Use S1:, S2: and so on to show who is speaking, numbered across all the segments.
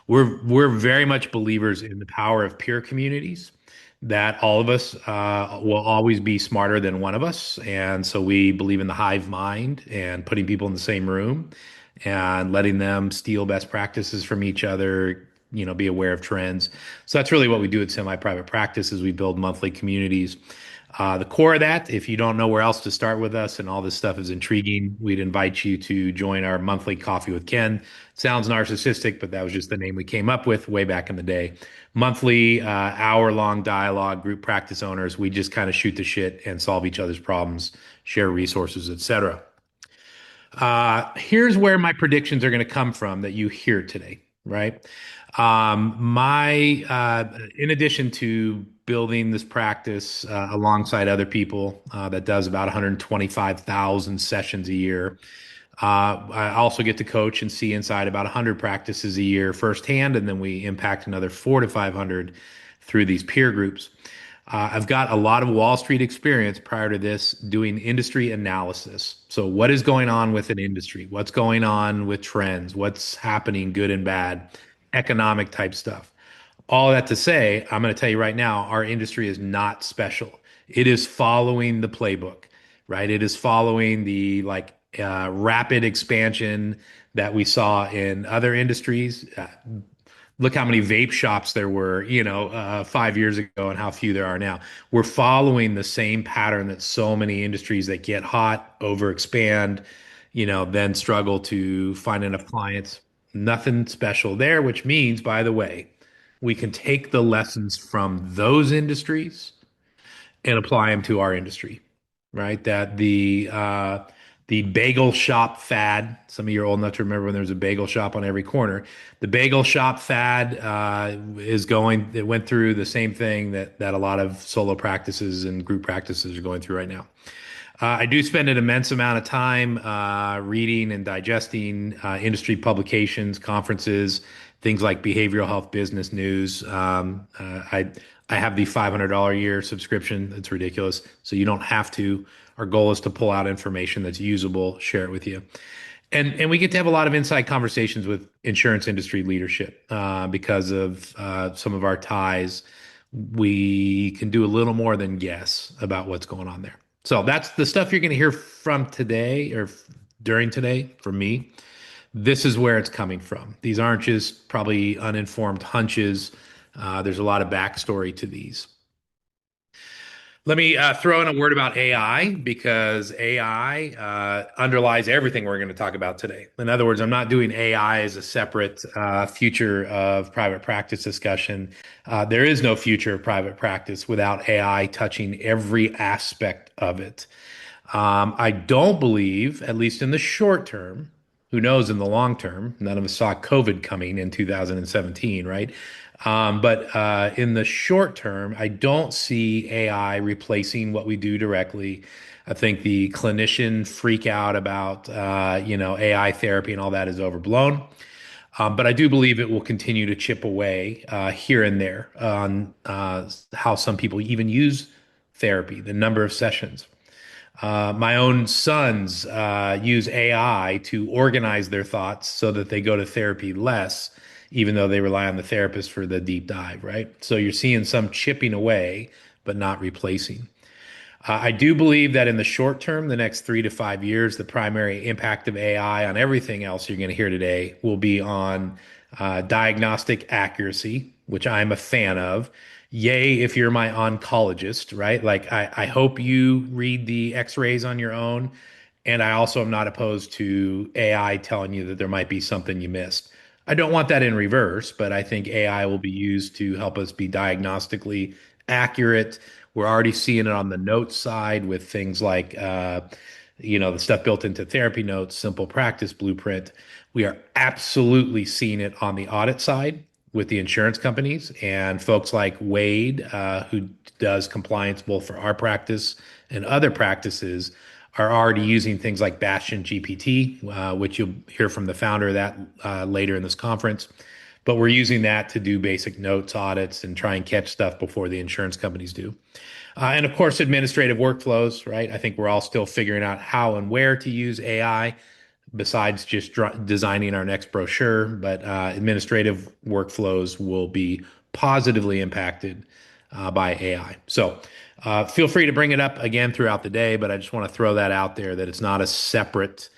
S1: We're very much believers in the power of peer communities, that all of us will always be smarter than one of us. And so we believe in the hive mind and putting people in the same room and letting them steal best practices from each other, be aware of trends. So that's really what we do at Semi-Private Practice is we build monthly communities. The core of that, if you don't know where else to start with us and all this stuff is intriguing, we'd invite you to join our monthly Coffee with Ken. Sounds narcissistic, but that was just the name we came up with way back in the day. Monthly, hour-long dialogue, group practice owners. We just kind of shoot the shit and solve each other's problems, share resources, etc. Here's where my predictions are going to come from that you hear today, right? In addition to building this practice alongside other people that does about 125,000 sessions a year, I also get to coach and see inside about 100 practices a year firsthand, and then we impact another 4 to 500 through these peer groups. I've got a lot of Wall Street experience prior to this doing industry analysis. So, what is going on with an industry? What's going on with trends? What's happening, good and bad, economic type stuff. All that to say, I'm going to tell you right now, our industry is not special. It is following the playbook, right? It is following the rapid expansion that we saw in other industries. Look how many vape shops there were, 5 years ago and how few there are now. We're following the same pattern that so many industries that get hot, overexpand, then struggle to find enough clients. Nothing special there, which means, by the way, we can take the lessons from those industries and apply them to our industry, right? That the bagel shop fad. Some of you are old enough to remember when there was a bagel shop on every corner. The bagel shop fad is going. It went through the same thing that a lot of solo practices and group practices are going through right now. I do spend an immense amount of time reading and digesting industry publications, conferences, things like behavioral health business news. I have the $500 a year subscription. It's ridiculous. So you don't have to. Our goal is to pull out information that's usable, share it with you. And we get to have a lot of inside conversations with insurance industry leadership because of some of our ties. We can do a little more than guess about what's going on there. So that's the stuff you're going to hear from today or during today from me. This is where it's coming from. These aren't just probably uninformed hunches. There's a lot of backstory to these. Let me throw in a word about AI because AI underlies everything we're going to talk about today. In other words, I'm not doing AI as a separate future of private practice discussion. There is no future of private practice without AI touching every aspect of it. I don't believe, at least in the short term, who knows in the long term, none of us saw COVID coming in 2017, right? But in the short term, I don't see AI replacing what we do directly. I think the clinician freak out about AI therapy and all that is overblown. But I do believe it will continue to chip away here and there on how some people even use therapy, the number of sessions. My own sons use AI to organize their thoughts so that they go to therapy less, even though they rely on the therapist for the deep dive, right? So you're seeing some chipping away, but not replacing. I do believe that in the short term, the next 3 to 5 years, the primary impact of AI on everything else you're going to hear today will be on diagnostic accuracy, which I'm a fan of. Yay, if you're my oncologist, right? Like, I hope you read the x-rays on your own. And I also am not opposed to AI telling you that there might be something you missed. I don't want that in reverse, but I think AI will be used to help us be diagnostically accurate. We're already seeing it on the notes side with things like, the stuff built into therapy notes, simple practice blueprint. We are absolutely seeing it on the audit side with the insurance companies and folks like Wade, who does compliance both for our practice and other practices, are already using things like Bastion GPT, which you'll hear from the founder of that later in this conference. But we're using that to do basic notes audits and try and catch stuff before the insurance companies do. And of course, administrative workflows, right? I think we're all still figuring out how and where to use AI. besides just designing our next brochure, but administrative workflows will be positively impacted by AI. So feel free to bring it up again throughout the day, but I just want to throw that out there that it's not a separate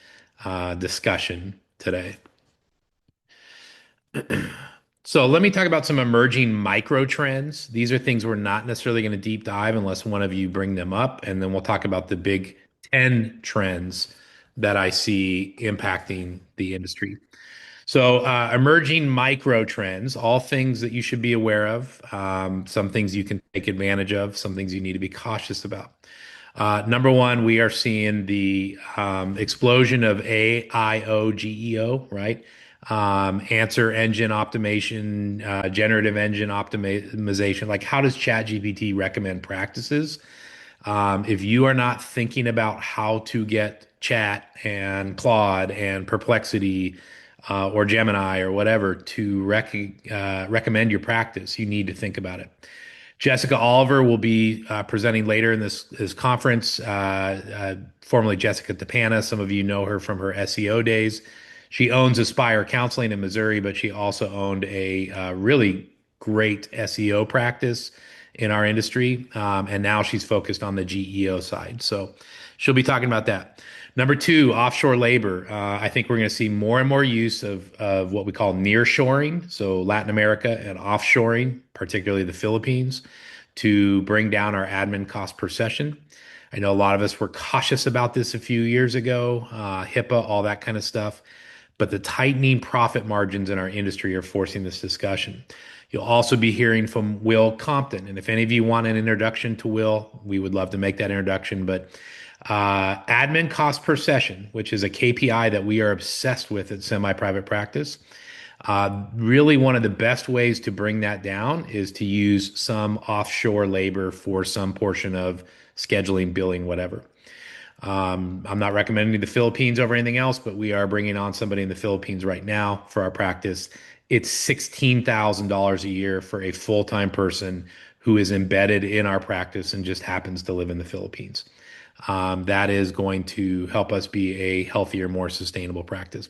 S1: discussion today. So let me talk about some emerging micro trends. These are things we're not necessarily going to deep dive unless one of you bring them up, and then we'll talk about the big 10 trends that I see impacting the industry. So, emerging micro trends, all things that you should be aware of, some things you can take advantage of, some things you need to be cautious about. Number one, we are seeing the explosion of AIOGEO, right? Answer engine optimization, generative engine optimization. Like, how does ChatGPT recommend practices? If you are not thinking about how to get Chat and Claude and Perplexity or Gemini or whatever to recommend your practice, you need to think about it. Jessica Oliver will be presenting later in this conference, formerly Jessica Tapana. Some of you know her from her SEO days. She owns Aspire Counseling in Missouri, but she also owned a really great SEO practice in our industry. And now she's focused on the GEO side. So she'll be talking about that. Number two, offshore labor. I think we're going to see more and more use of what we call nearshoring, so Latin America and offshoring, particularly the Philippines, to bring down our admin cost per session. I know a lot of us were cautious about this a few years ago, HIPAA, all that kind of stuff, but the tightening profit margins in our industry are forcing this discussion. You'll also be hearing from Will Compton. And if any of you want an introduction to Will, we would love to make that introduction. But admin cost per session, which is a KPI that we are obsessed with at Semi Private Practice. Really, one of the best ways to bring that down is to use some offshore labor for some portion of scheduling, billing, whatever. I'm not recommending the Philippines over anything else, but we are bringing on somebody in the Philippines right now for our practice. It's $16,000 a year for a full-time person who is embedded in our practice and just happens to live in the Philippines. That is going to help us be a healthier, more sustainable practice.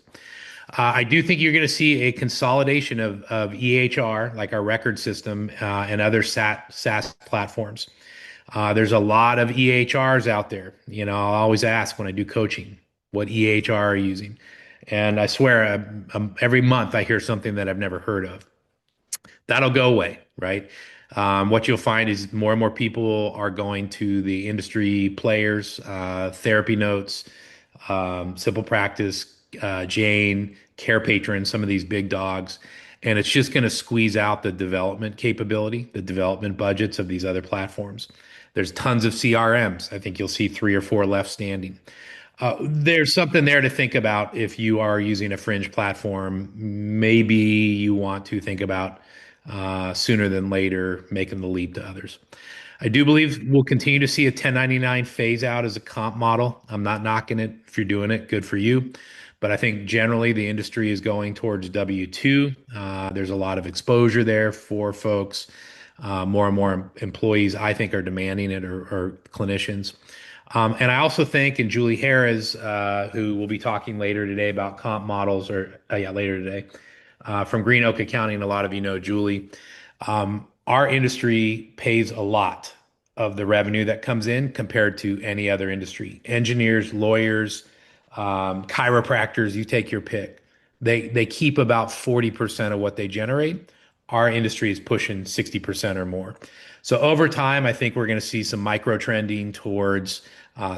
S1: I do think you're going to see a consolidation of EHR, like our record system, and other SaaS platforms. There's a lot of EHRs out there. You know, I'll always ask when I do coaching, what EHR are you using? And I swear, every month I hear something that I've never heard of. That'll go away, right? What you'll find is more and more people are going to the industry players, Therapy Notes, Simple Practice, Jane, Care Patron, some of these big dogs. And it's just going to squeeze out the development capability, the development budgets of these other platforms. There's tons of CRMs. I think you'll see three or four left standing. There's something there to think about if you are using a fringe platform. Maybe you want to think about sooner than later making the leap to others. I do believe we'll continue to see a 1099 phase out as a comp model. I'm not knocking it. If you're doing it, good for you. But I think generally the industry is going towards W-2. There's a lot of exposure there for folks. More and more employees, I think, are demanding it, or clinicians. And I also think, and Julie Harris, who will be talking later today about comp models, or yeah, later today, from Green Oak Accounting, a lot of you know Julie. Our industry pays a lot of the revenue that comes in compared to any other industry. Engineers, lawyers, chiropractors, you take your pick. They keep about 40% of what they generate. Our industry is pushing 60% or more. So over time, I think we're going to see some micro trending towards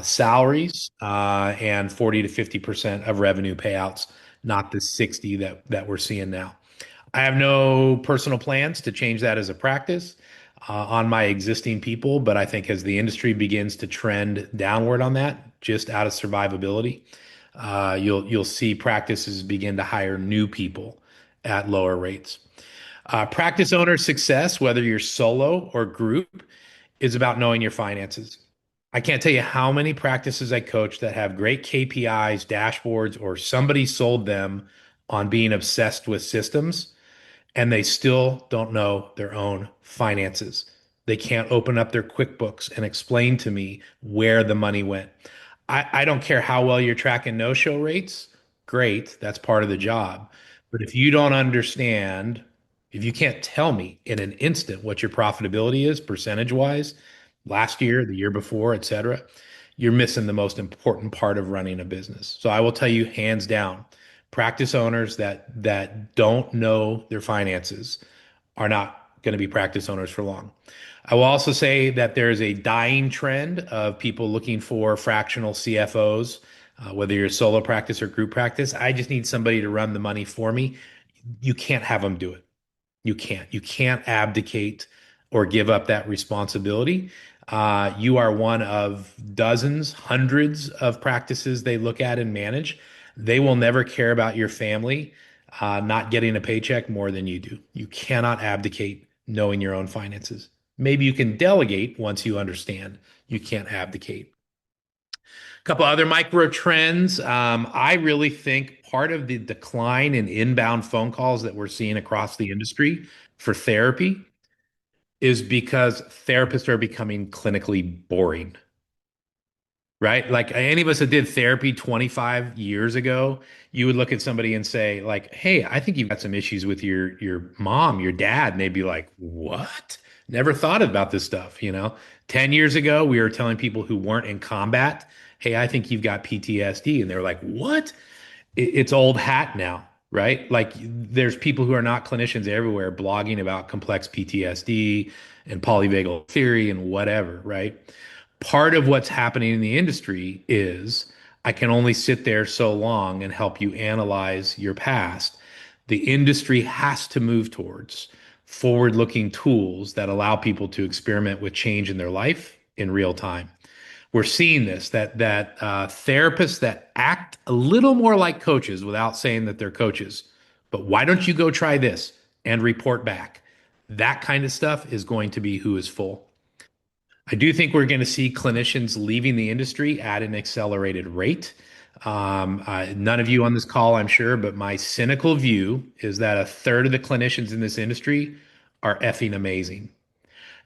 S1: salaries and 40 to 50% of revenue payouts, not the 60 that we're seeing now. I have no personal plans to change that as a practice on my existing people, but I think as the industry begins to trend downward on that, just out of survivability, you'll see practices begin to hire new people at lower rates. Practice owner success, whether you're solo or group, is about knowing your finances. I can't tell you how many practices I coach that have great KPIs, dashboards, or somebody sold them on being obsessed with systems, and they still don't know their own finances. They can't open up their QuickBooks and explain to me where the money went. I don't care how well you're tracking no-show rates great. That's part of the job. But if you don't understand, if you can't tell me in an instant what your profitability is percentage wise, last year, the year before, et cetera, you're missing the most important part of running a business. So I will tell you hands down, practice owners that don't know their finances are not going to be practice owners for long. I will also say that there is a dying trend of people looking for fractional CFOs, whether you're a solo practice or group practice. I just need somebody to run the money for me. You can't have them do it. You can't. You can't abdicate or give up that responsibility. You are one of dozens, hundreds of practices they look at and manage. They will never care about your family not getting a paycheck more than you do. You cannot abdicate knowing your own finances. Maybe you can delegate once you understand. You can't abdicate. A couple other micro trends. I really think part of the decline in inbound phone calls that we're seeing across the industry for therapy is because therapists are becoming clinically boring, right? Like any of us that did therapy 25 years ago, you would look at somebody and say, like, hey, I think you've got some issues with your mom, your dad. And they'd be like, what? Never thought about this stuff, 10 years ago, we were telling people who weren't in combat, hey, I think you've got PTSD. And they were like, what? It's old hat now, right? Like there's people who are not clinicians everywhere blogging about complex PTSD and polyvagal theory and whatever, right? Part of what's happening in the industry is I can only sit there so long and help you analyze your past. The industry has to move towards forward-looking tools that allow people to experiment with change in their life in real time. We're seeing this that therapists that act a little more like coaches without saying that they're coaches. But why don't you go try this and report back? That kind of stuff is going to be who is full. I do think we're going to see clinicians leaving the industry at an accelerated rate. None of you on this call, I'm sure, but my cynical view is that a third of the clinicians in this industry are effing amazing.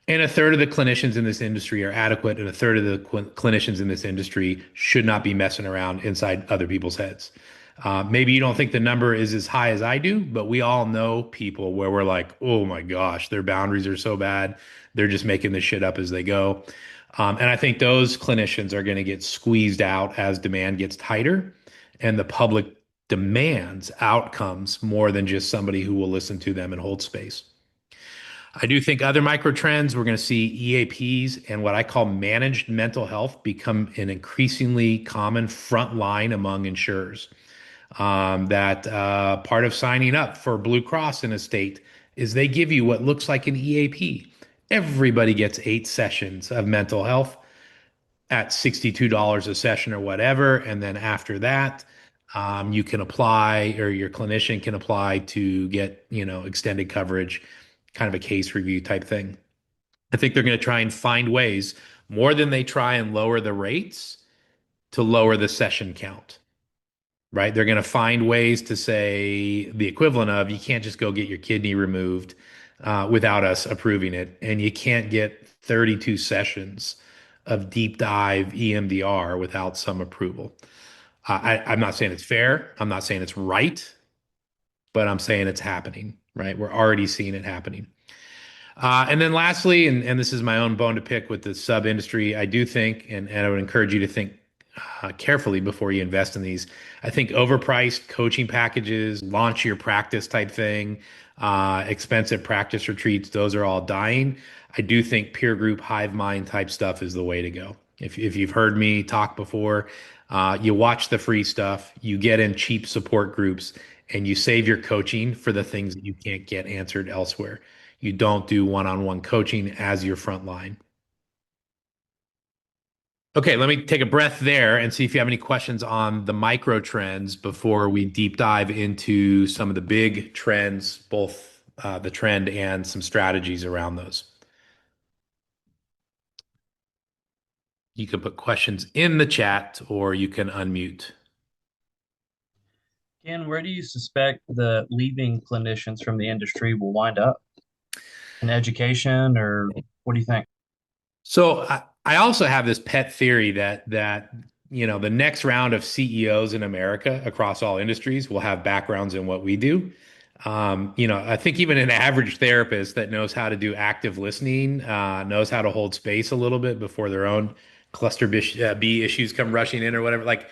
S1: And a third of the clinicians in this industry are adequate, and a third of the clinicians in this industry should not be messing around inside other people's heads. Maybe you don't think the number is as high as I do, but we all know people where we're like, oh my gosh, their boundaries are so bad. They're just making this shit up as they go. And I think those clinicians are going to get squeezed out as demand gets tighter and the public demands outcomes more than just somebody who will listen to them and hold space. I do think other micro trends, we're going to see EAPs and what I call managed mental health become an increasingly common front line among insurers. That part of signing up for Blue Cross in a state is they give you what looks like an EAP. Everybody gets 8 sessions of mental health at $62 a session or whatever. And then after that, you can apply or your clinician can apply to get, extended coverage, kind of a case review type thing. I think they're going to try and find ways more than they try and lower the rates to lower the session count, right? They're going to find ways to say the equivalent of you can't just go get your kidney removed without us approving it. And you can't get 32 sessions of deep dive EMDR without some approval. I'm not saying it's fair. I'm not saying it's right, but I'm saying it's happening, right? We're already seeing it happening. And then lastly, and this is my own bone to pick with the sub industry, I do think, and I would encourage you to think carefully before you invest in these. I think overpriced coaching packages, launch your practice type thing, expensive practice retreats, those are all dying. I do think peer group hive mind type stuff is the way to go. If you've heard me talk before, you watch the free stuff, you get in cheap support groups, and you save your coaching for the things that you can't get answered elsewhere. You don't do one-on-one coaching as your front line. Okay, let me take a breath there and see if you have any questions on the micro trends before we deep dive into some of the big trends, both the trend and some strategies around those. You can put questions in the chat or you can unmute.
S2: Ken, where do you suspect the leaving clinicians from the industry will wind up? In education, or what do you think?
S1: So I also have this pet theory that the next round of CEOs in America across all industries will have backgrounds in what we do. I think even an average therapist that knows how to do active listening, knows how to hold space a little bit before their own B issues come rushing in or whatever. Like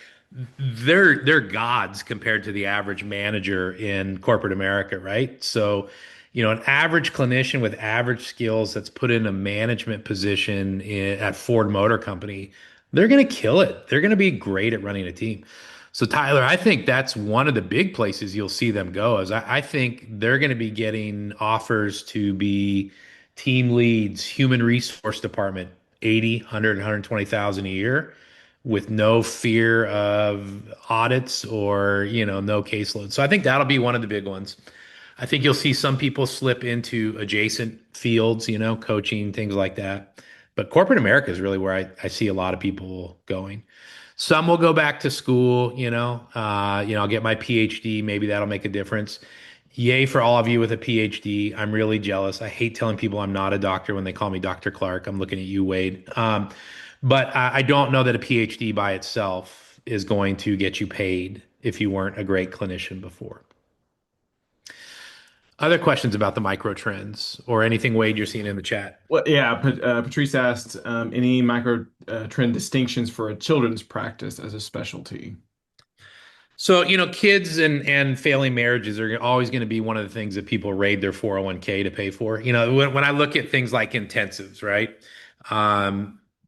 S1: they're gods compared to the average manager in corporate America, right? So, an average clinician with average skills that's put in a management position at Ford Motor Company, they're going to kill it. They're going to be great at running a team. So, Tyler, I think that's one of the big places you'll see them go. Is I think they're going to be getting offers to be team leads, human resource department, 80, 100, 120,000 a year with no fear of audits or, no caseload. So I think that'll be one of the big ones. I think you'll see some people slip into adjacent fields, coaching, things like that. But corporate America is really where I see a lot of people going. Some will go back to school, I'll get my PhD. Maybe that'll make a difference. Yay for all of you with a PhD. I'm really jealous. I hate telling people I'm not a doctor when they call me Dr. Clark. I'm looking at you, Wade. But I don't know that a PhD by itself is going to get you paid if you weren't a great clinician before. Other questions about the micro trends or anything, Wade, you're seeing in the chat?
S3: Well, yeah, Patrice asked any micro trend distinctions for a children's practice as a specialty.
S1: So, kids and failing marriages are always going to be one of the things that people raid their 401k to pay for. When I look at things like intensives, right?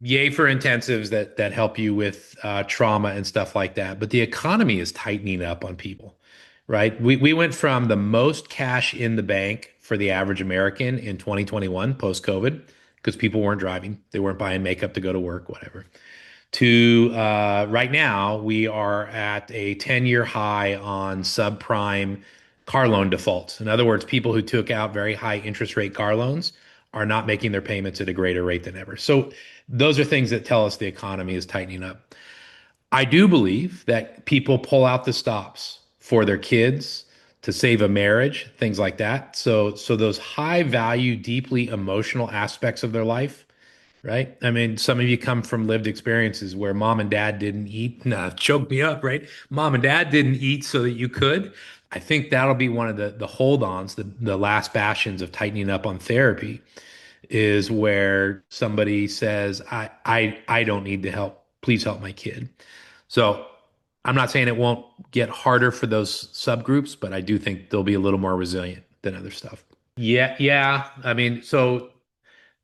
S1: Yay for intensives that help you with trauma and stuff like that. But the economy is tightening up on people, right? We went from the most cash in the bank for the average American in 2021 post COVID because people weren't driving, they weren't buying makeup to go to work, whatever to right now, we are at a 10-year high on subprime car loan defaults. In other words, people who took out very high interest rate car loans are not making their payments at a greater rate than ever. So those are things that tell us the economy is tightening up. I do believe that people pull out the stops for their kids to save a marriage, things like that. So those high value, deeply emotional aspects of their life, right? I mean, some of you come from lived experiences where mom and dad didn't eat. Nah, choke me up, right? Mom and dad didn't eat so that you could. I think that'll be one of the hold-ons, the last bastions of tightening up on therapy, is where somebody says, I don't need the help. Please help my kid. So I'm not saying it won't get harder for those subgroups, but I do think they'll be a little more resilient than other stuff. Yeah, yeah. I mean, so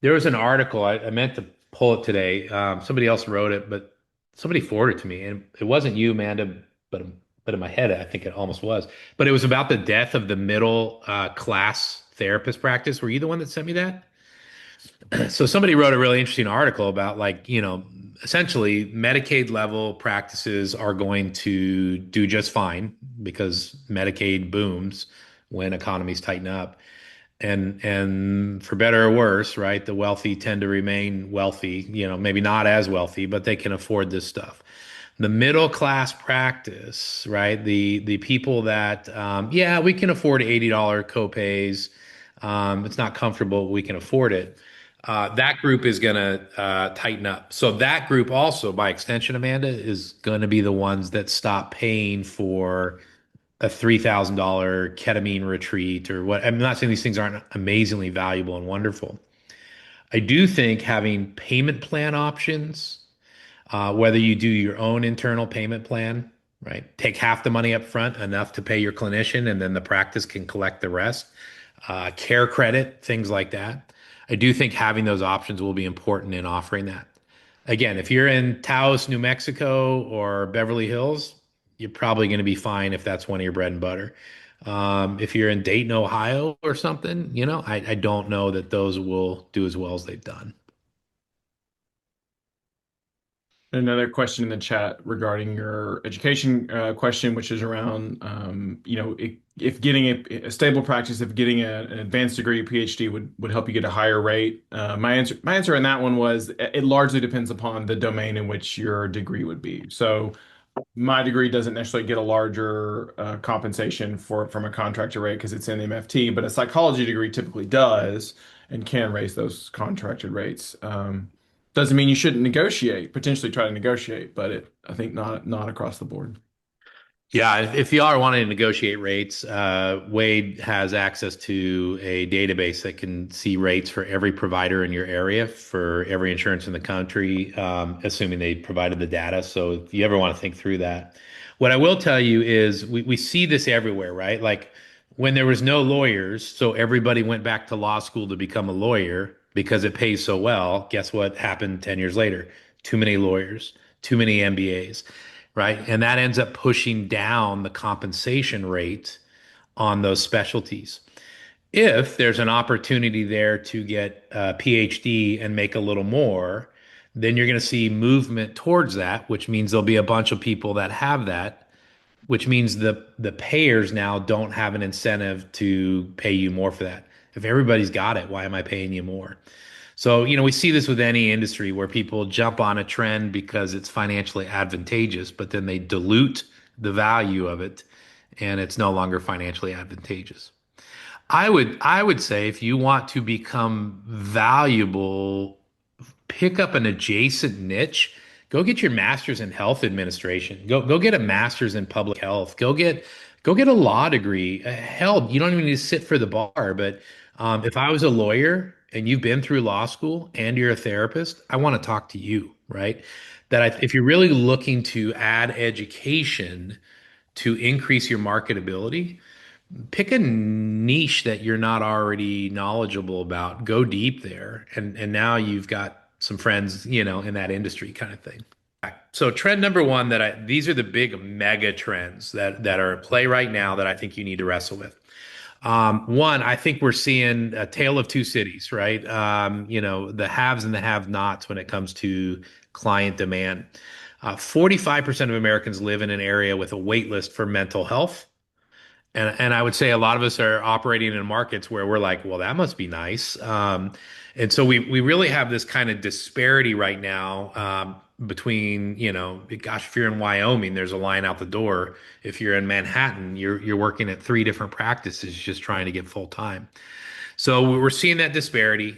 S1: there was an article I meant to pull it today. Somebody else wrote it, but somebody forwarded it to me, and it wasn't you, Amanda, but in my head, I think it almost was. But it was about the death of the middle class therapist practice. Were you the one that sent me that? So somebody wrote a really interesting article about like, essentially Medicaid level practices are going to do just fine because Medicaid booms when economies tighten up. And for better or worse, right, the wealthy tend to remain wealthy, maybe not as wealthy, but they can afford this stuff. The middle class practice, right? The people that yeah, we can afford $80 copays. It's not comfortable, but we can afford it. That group is going to tighten up. So that group also, by extension, Amanda, is going to be the ones that stop paying for a $3,000 ketamine retreat or what. I'm not saying these things aren't amazingly valuable and wonderful. I do think having payment plan options, whether you do your own internal payment plan, right? Take half the money up front, enough to pay your clinician, and then the practice can collect the rest. Care credit, things like that. I do think having those options will be important in offering that. Again, if you're in Taos, New Mexico, or Beverly Hills, you're probably going to be fine if that's one of your bread and butter. If you're in Dayton, Ohio, or something, I don't know that those will do as well as they've done.
S3: Another question in the chat regarding your education question, which is around, if getting a stable practice, if getting an advanced degree, PhD would help you get a higher rate. My answer on that one was it largely depends upon the domain in which your degree would be. So my degree doesn't necessarily get a larger compensation from a contractor rate because it's in MFT, but a psychology degree typically does and can raise those contracted rates. Doesn't mean you shouldn't negotiate, potentially try to negotiate, but I think not across the board.
S1: Yeah, if you are wanting to negotiate rates, Wade has access to a database that can see rates for every provider in your area for every insurance in the country, assuming they provided the data. So if you ever want to think through that, what I will tell you is we see this everywhere, right? Like when there was no lawyers, so everybody went back to law school to become a lawyer because it pays so well. Guess what happened 10 years later? Too many lawyers, too many MBAs, right? And that ends up pushing down the compensation rate on those specialties. If there's an opportunity there to get a PhD and make a little more, then you're going to see movement towards that, which means there'll be a bunch of people that have that, which means the payers now don't have an incentive to pay you more for that. If everybody's got it, why am I paying you more? So, we see this with any industry where people jump on a trend because it's financially advantageous, but then they dilute the value of it and it's no longer financially advantageous. I would say if you want to become valuable, pick up an adjacent niche. Go get your master's in health administration. Go get a master's in public health. Go get a law degree. Hell, you don't even need to sit for the bar. But if I was a lawyer and you've been through law school and you're a therapist, I want to talk to you, right? If you're really looking to add education to increase your marketability, pick a niche that you're not already knowledgeable about, go deep there, and now you've got some friends, in that industry kind of thing. So trend number one these are the big mega trends that are at play right now that I think you need to wrestle with. One, I think we're seeing a tale of two cities, right? The haves and the have-nots when it comes to client demand. 45% of Americans live in an area with a wait list for mental health. And I would say a lot of us are operating in markets where we're like, well, that must be nice. And so we really have this kind of disparity right now between, gosh, if you're in Wyoming, there's a line out the door. If you're in Manhattan, you're working at three different practices just trying to get full time. So we're seeing that disparity.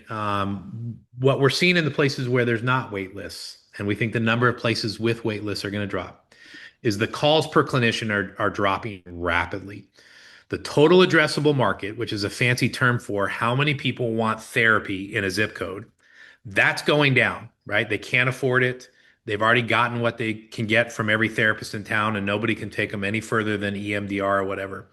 S1: What we're seeing in the places where there's not wait lists, and we think the number of places with wait lists are going to drop, is the calls per clinician are dropping rapidly. The total addressable market, which is a fancy term for how many people want therapy in a zip code, that's going down, right? They can't afford it. They've already gotten what they can get from every therapist in town, and nobody can take them any further than EMDR or whatever.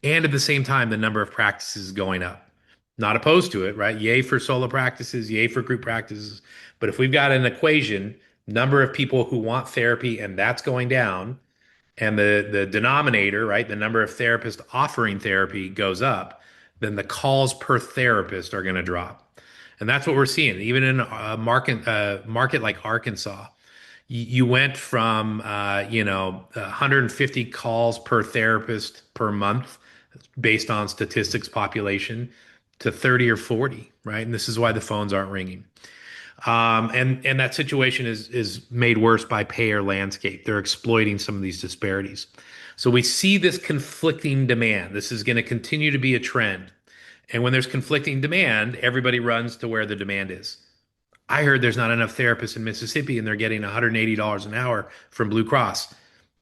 S1: And at the same time, the number of practices is going up. Not opposed to it, right? Yay for solo practices, yay for group practices. But if we've got an equation, number of people who want therapy and that's going down, and the denominator, right, the number of therapists offering therapy goes up, then the calls per therapist are going to drop. And that's what we're seeing. Even in a market like Arkansas, you went from 150 calls per therapist per month based on statistics population to 30 or 40, right? And this is why the phones aren't ringing. And that situation is made worse by payer landscape. They're exploiting some of these disparities. So we see this conflicting demand. This is going to continue to be a trend. And when there's conflicting demand, everybody runs to where the demand is. I heard there's not enough therapists in Mississippi and they're getting $180 an hour from Blue Cross.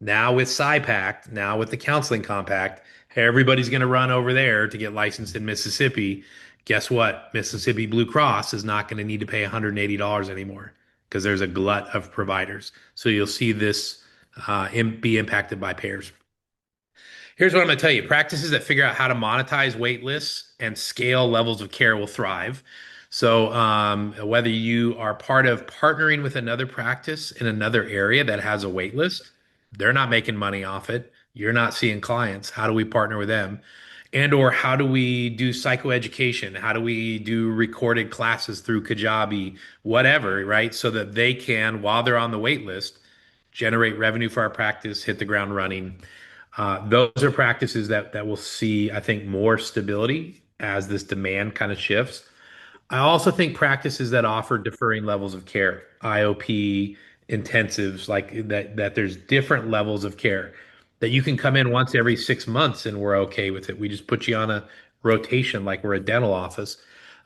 S1: Now with SIPAC, now with the counseling compact, everybody's going to run over there to get licensed in Mississippi. Guess what? Mississippi Blue Cross is not going to need to pay $180 anymore because there's a glut of providers. So you'll see this be impacted by payers. Here's what I'm going to tell you. Practices that figure out how to monetize wait lists and scale levels of care will thrive. So whether you are part of partnering with another practice in another area that has a wait list, they're not making money off it. You're not seeing clients. How do we partner with them? And or how do we do psychoeducation? How do we do recorded classes through Kajabi, whatever, right? So that they can, while they're on the wait list, generate revenue for our practice, hit the ground running. Those are practices that will see, I think, more stability as this demand kind of shifts. I also think practices that offer differing levels of care, IOP, intensives, like that there's different levels of care that you can come in once every 6 months and we're okay with it. We just put you on a rotation like we're a dental office.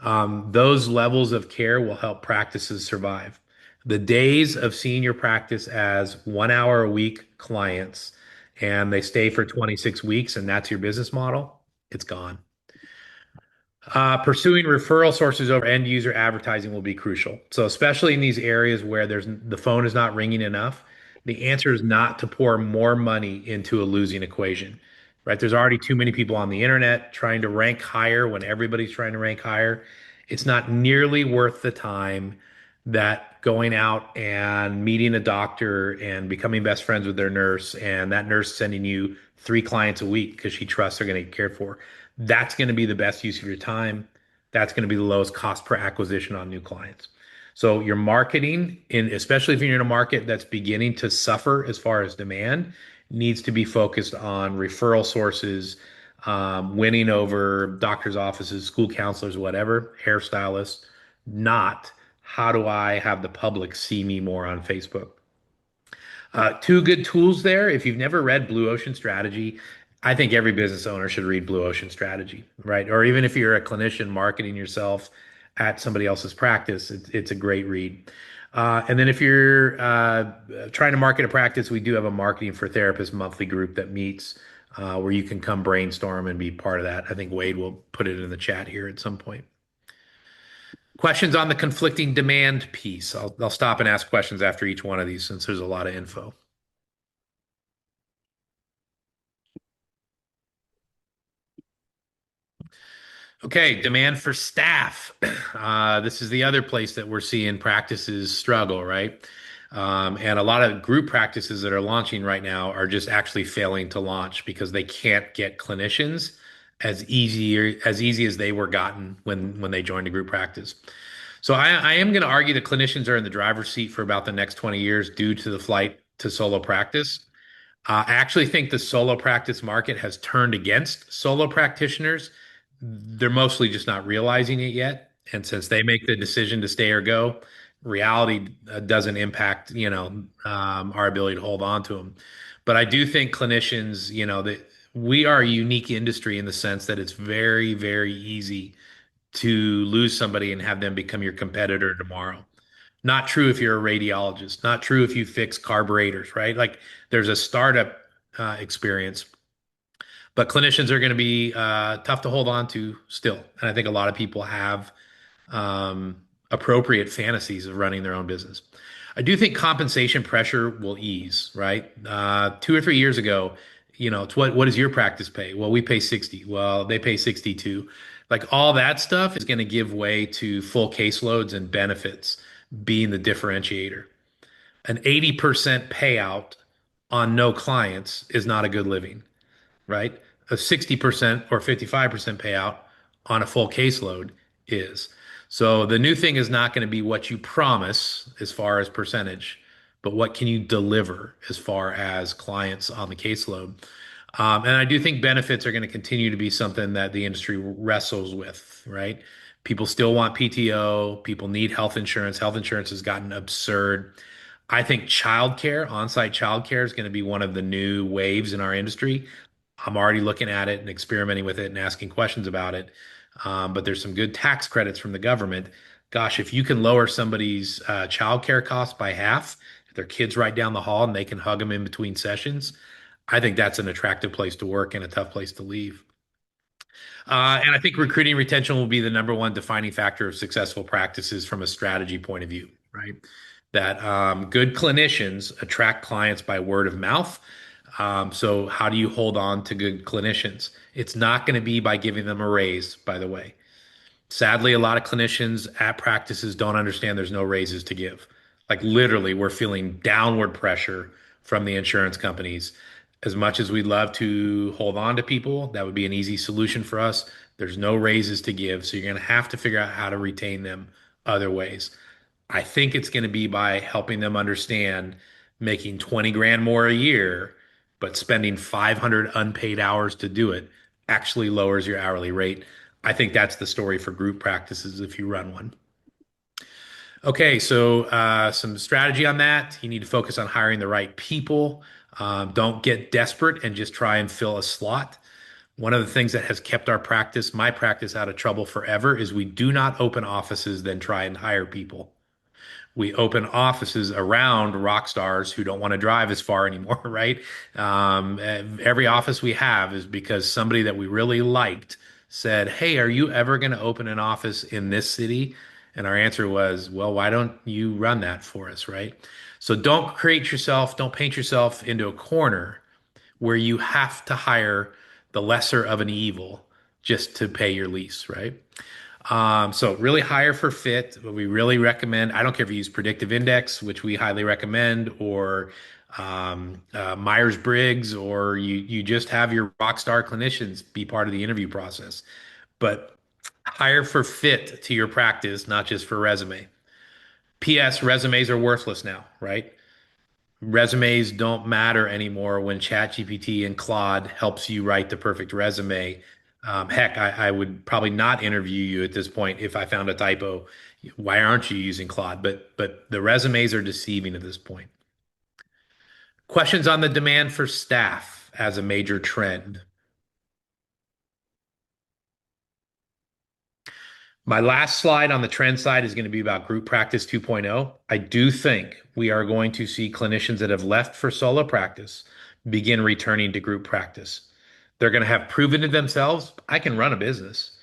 S1: Those levels of care will help practices survive. The days of seeing your practice as 1 hour a week clients and they stay for 26 weeks and that's your business model, it's gone. Pursuing referral sources over end user advertising will be crucial. So, especially in these areas where the phone is not ringing enough, the answer is not to pour more money into a losing equation, right? There's already too many people on the internet trying to rank higher when everybody's trying to rank higher. It's not nearly worth the time that going out and meeting a doctor and becoming best friends with their nurse and that nurse sending you 3 clients a week because she trusts they're going to get cared for. That's going to be the best use of your time. That's going to be the lowest cost per acquisition on new clients. So your marketing, especially if you're in a market that's beginning to suffer as far as demand, needs to be focused on referral sources, winning over doctors' offices, school counselors, whatever, hairstylists, not how do I have the public see me more on Facebook. Two good tools there. If you've never read Blue Ocean Strategy, I think every business owner should read Blue Ocean Strategy, right? Or even if you're a clinician marketing yourself at somebody else's practice, it's a great read. And then if you're trying to market a practice, we do have a Marketing for Therapists monthly group that meets where you can come brainstorm and be part of that. I think Wade will put it in the chat here at some point. Questions on the conflicting demand piece. I'll stop and ask questions after each one of these since there's a lot of info. Okay, demand for staff. This is the other place that we're seeing practices struggle, right? And a lot of group practices that are launching right now are just actually failing to launch because they can't get clinicians as easy as they were gotten when they joined a group practice. So I am going to argue that clinicians are in the driver's seat for about the next 20 years due to the flight to solo practice. I actually think the solo practice market has turned against solo practitioners. They're mostly just not realizing it yet. And since they make the decision to stay or go, reality doesn't impact, our ability to hold on to them. But I do think clinicians, that we are a unique industry in the sense that it's very, very easy to lose somebody and have them become your competitor tomorrow. Not true if you're a radiologist, not true if you fix carburetors, right? Like there's a startup experience, but clinicians are going to be tough to hold on to still. And I think a lot of people have appropriate fantasies of running their own business. I do think compensation pressure will ease, right? 2 or 3 years ago, it's what does your practice pay? Well, we pay 60. Well, they pay 62. Like all that stuff is going to give way to full caseloads and benefits being the differentiator. An 80% payout on no clients is not a good living, right? A 60% or 55% payout on a full caseload is. So the new thing is not going to be what you promise as far as percentage, but what can you deliver as far as clients on the caseload. And I do think benefits are going to continue to be something that the industry wrestles with, right? People still want PTO. People need health insurance. Health insurance has gotten absurd. I think childcare, on-site childcare is going to be one of the new waves in our industry. I'm already looking at it and experimenting with it and asking questions about it. But there's some good tax credits from the government. Gosh, if you can lower somebody's childcare costs by half, if their kids right down the hall and they can hug them in between sessions, I think that's an attractive place to work and a tough place to leave. And I think recruiting retention will be the number one defining factor of successful practices from a strategy point of view, right? That good clinicians attract clients by word of mouth. So how do you hold on to good clinicians? It's not going to be by giving them a raise, by the way. Sadly, a lot of clinicians at practices don't understand there's no raises to give. Like literally, we're feeling downward pressure from the insurance companies. As much as we'd love to hold on to people, that would be an easy solution for us. There's no raises to give, so you're going to have to figure out how to retain them other ways. I think it's going to be by helping them understand making 20 grand more a year, but spending 500 unpaid hours to do it actually lowers your hourly rate. I think that's the story for group practices if you run one. Okay, so some strategy on that. You need to focus on hiring the right people. Don't get desperate and just try and fill a slot. One of the things that has kept my practice out of trouble forever is we do not open offices, then try and hire people. We open offices around rock stars who don't want to drive as far anymore, right? Every office we have is because somebody that we really liked said, "Hey, are you ever going to open an office in this city?" And our answer was, "Well, why don't you run that for us, right?" So don't paint yourself into a corner where you have to hire the lesser of an evil just to pay your lease, right? So really hire for fit. We really recommend, I don't care if you use predictive index, which we highly recommend, or Myers-Briggs, or you just have your rock star clinicians be part of the interview process. But hire for fit to your practice, not just for resume. P.S. Resumes are worthless now, right? Resumes don't matter anymore when ChatGPT and Claude helps you write the perfect resume. Heck, I would probably not interview you at this point if I found a typo. Why aren't you using Claude? But the resumes are deceiving at this point. Questions on the demand for staff as a major trend. My last slide on the trend side is going to be about group practice 2.0. I do think we are going to see clinicians that have left for solo practice begin returning to group practice. They're going to have proven to themselves, I can run a business.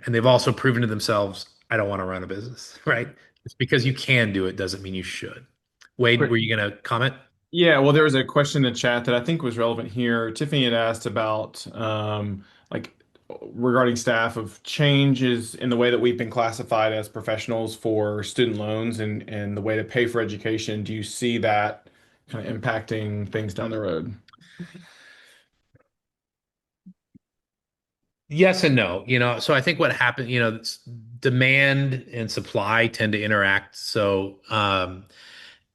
S1: And they've also proven to themselves, I don't want to run a business, right? It's because you can do it doesn't mean you should. Wade,
S3: Great.
S1: were you going to comment?
S3: Yeah, well, there was a question in the chat that I think was relevant here. Tiffany had asked about like regarding staff of changes in the way that we've been classified as professionals for student loans and the way to pay for education. Do you see that kind of impacting things down the road?
S1: Yes and no. So I think what happened, demand and supply tend to interact. So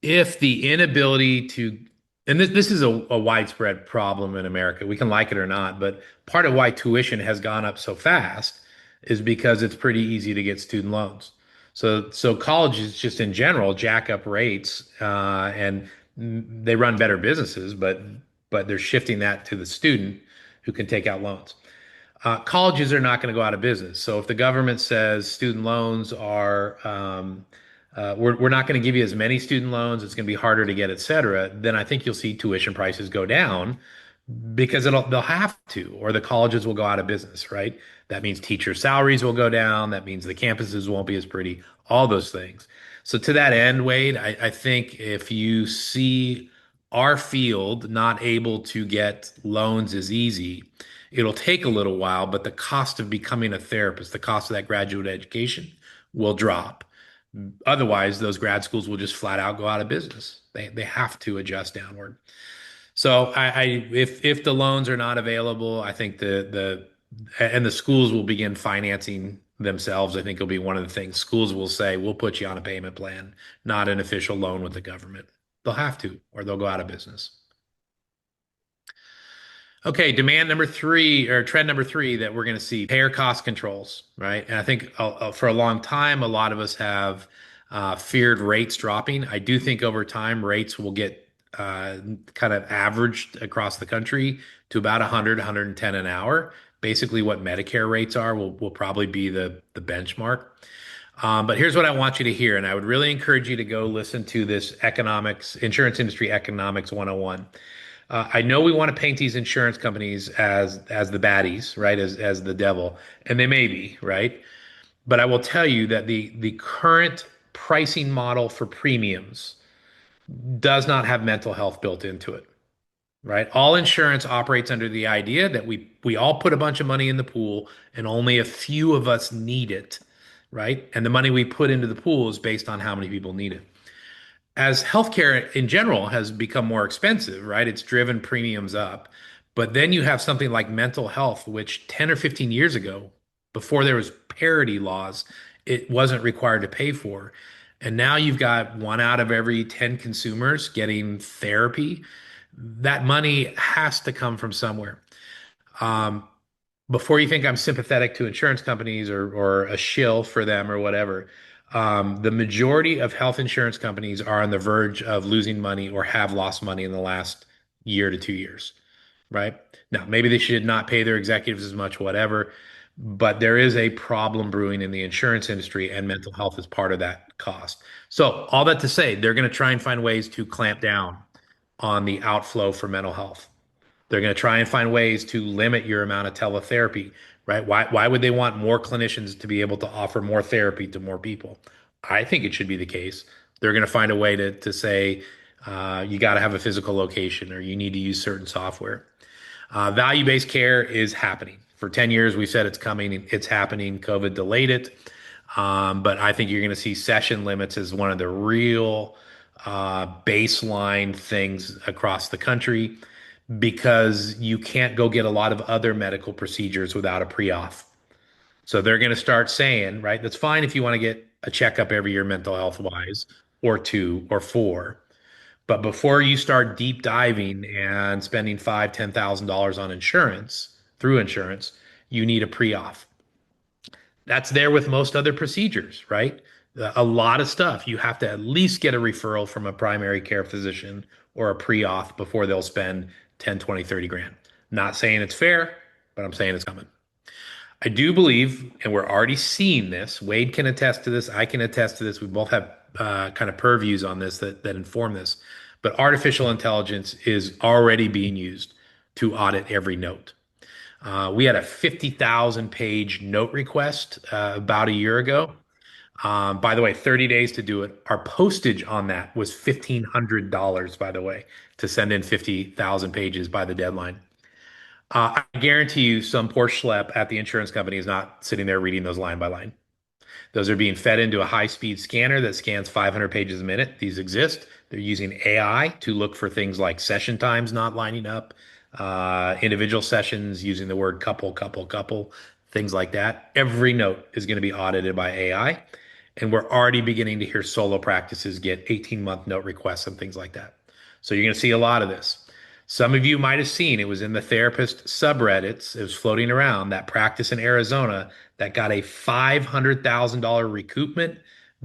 S1: if the inability to, and this is a widespread problem in America, we can like it or not, but part of why tuition has gone up so fast is because it's pretty easy to get student loans. So colleges just in general jack up rates, and they run better businesses, but they're shifting that to the student who can take out loans. Colleges are not going to go out of business. So if the government says student loans are, we're not going to give you as many student loans, it's going to be harder to get, et cetera, then I think you'll see tuition prices go down because they'll have to, or the colleges will go out of business, right? That means teacher salaries will go down. That means the campuses won't be as pretty, all those things. So to that end, Wade, I think if you see our field not able to get loans as easy, it'll take a little while, but the cost of becoming a therapist, the cost of that graduate education will drop. Otherwise, those grad schools will just flat out go out of business. They have to adjust downward. So if the loans are not available, I think the schools will begin financing themselves. I think it'll be one of the things schools will say, we'll put you on a payment plan, not an official loan with the government. They'll have to, or they'll go out of business. Okay, demand number three, or trend number three that we're going to see, payer cost controls, right? And I think for a long time, a lot of us have feared rates dropping. I do think over time, rates will get kind of averaged across the country to about 100, 110 an hour. Basically, what Medicare rates are will probably be the benchmark. But here's what I want you to hear, and I would really encourage you to go listen to this insurance industry economics 101. I know we want to paint these insurance companies as the baddies, right? As the devil, and they may be, right? But I will tell you that the current pricing model for premiums does not have mental health built into it, right? All insurance operates under the idea that we all put a bunch of money in the pool and only a few of us need it, right? And the money we put into the pool is based on how many people need it. As healthcare in general has become more expensive, right? It's driven premiums up. But then you have something like mental health, which 10 or 15 years ago, before there was parity laws, it wasn't required to pay for. And now you've got one out of every 10 consumers getting therapy. That money has to come from somewhere. Um, Before you think I'm sympathetic to insurance companies or a shill for them or whatever, the majority of health insurance companies are on the verge of losing money or have lost money in the last year to 2 years, right? Now, maybe they should not pay their executives as much, whatever. but there is a problem brewing in the insurance industry, and mental health is part of that cost. So, all that to say, they're going to try and find ways to clamp down on the outflow for mental health. They're going to try and find ways to limit your amount of teletherapy, right? Why would they want more clinicians to be able to offer more therapy to more people? I think it should be the case. They're going to find a way to say you got to have a physical location or you need to use certain software. Value-based care is happening. For 10 years, we said it's coming, it's happening. COVID delayed it. But I think you're going to see session limits as one of the real baseline things across the country because you can't go get a lot of other medical procedures without a pre-auth. So they're going to start saying, right, that's fine if you want to get a checkup every year mental health wise, or two or four. But before you start deep diving and spending five, $10,000 on insurance through insurance, you need a pre-auth. That's there with most other procedures, right? A lot of stuff. You have to at least get a referral from a primary care physician or a pre-auth before they'll spend 10, 20, 30 grand. Not saying it's fair, but I'm saying it's coming. I do believe, and we're already seeing this. Wade can attest to this. I can attest to this. We both have kind of purviews on this that inform this. But artificial intelligence is already being used to audit every note. We had a 50,000 page note request about a year ago. By the way, 30 days to do it. Our postage on that was $1,500, by the way, to send in 50,000 pages by the deadline. I guarantee you some poor schlep at the insurance company is not sitting there reading those line by line. Those are being fed into a high-speed scanner that scans 500 pages a minute. These exist. They're using AI to look for things like session times not lining up, individual sessions using the word couple, couple, couple, things like that. Every note is going to be audited by AI. And we're already beginning to hear solo practices get 18-month note requests and things like that. So you're going to see a lot of this. Some of you might have seen it was in the therapist subreddits. It was floating around that practice in Arizona that got a $500,000 recoupment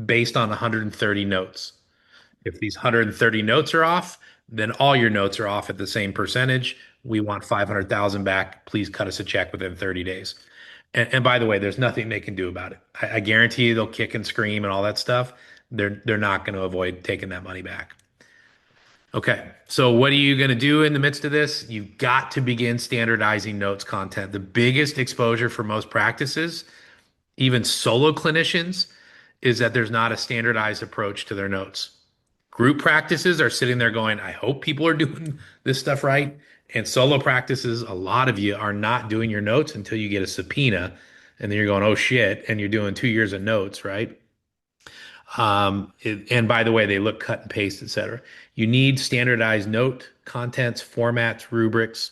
S1: based on 130 notes. If these 130 notes are off, then all your notes are off at the same percentage. We want 500,000 back. Please cut us a check within 30 days. And by the way, there's nothing they can do about it. I guarantee you they'll kick and scream and all that stuff. They're not going to avoid taking that money back. Okay, so what are you going to do in the midst of this? You've got to begin standardizing notes content. The biggest exposure for most practices, even solo clinicians, is that there's not a standardized approach to their notes. Group practices are sitting there going, I hope people are doing this stuff right. And solo practices, a lot of you are not doing your notes until you get a subpoena. And then you're going, oh shit. And you're doing 2 years of notes, right? And by the way, they look cut and paste, etc. You need standardized note contents, formats, rubrics.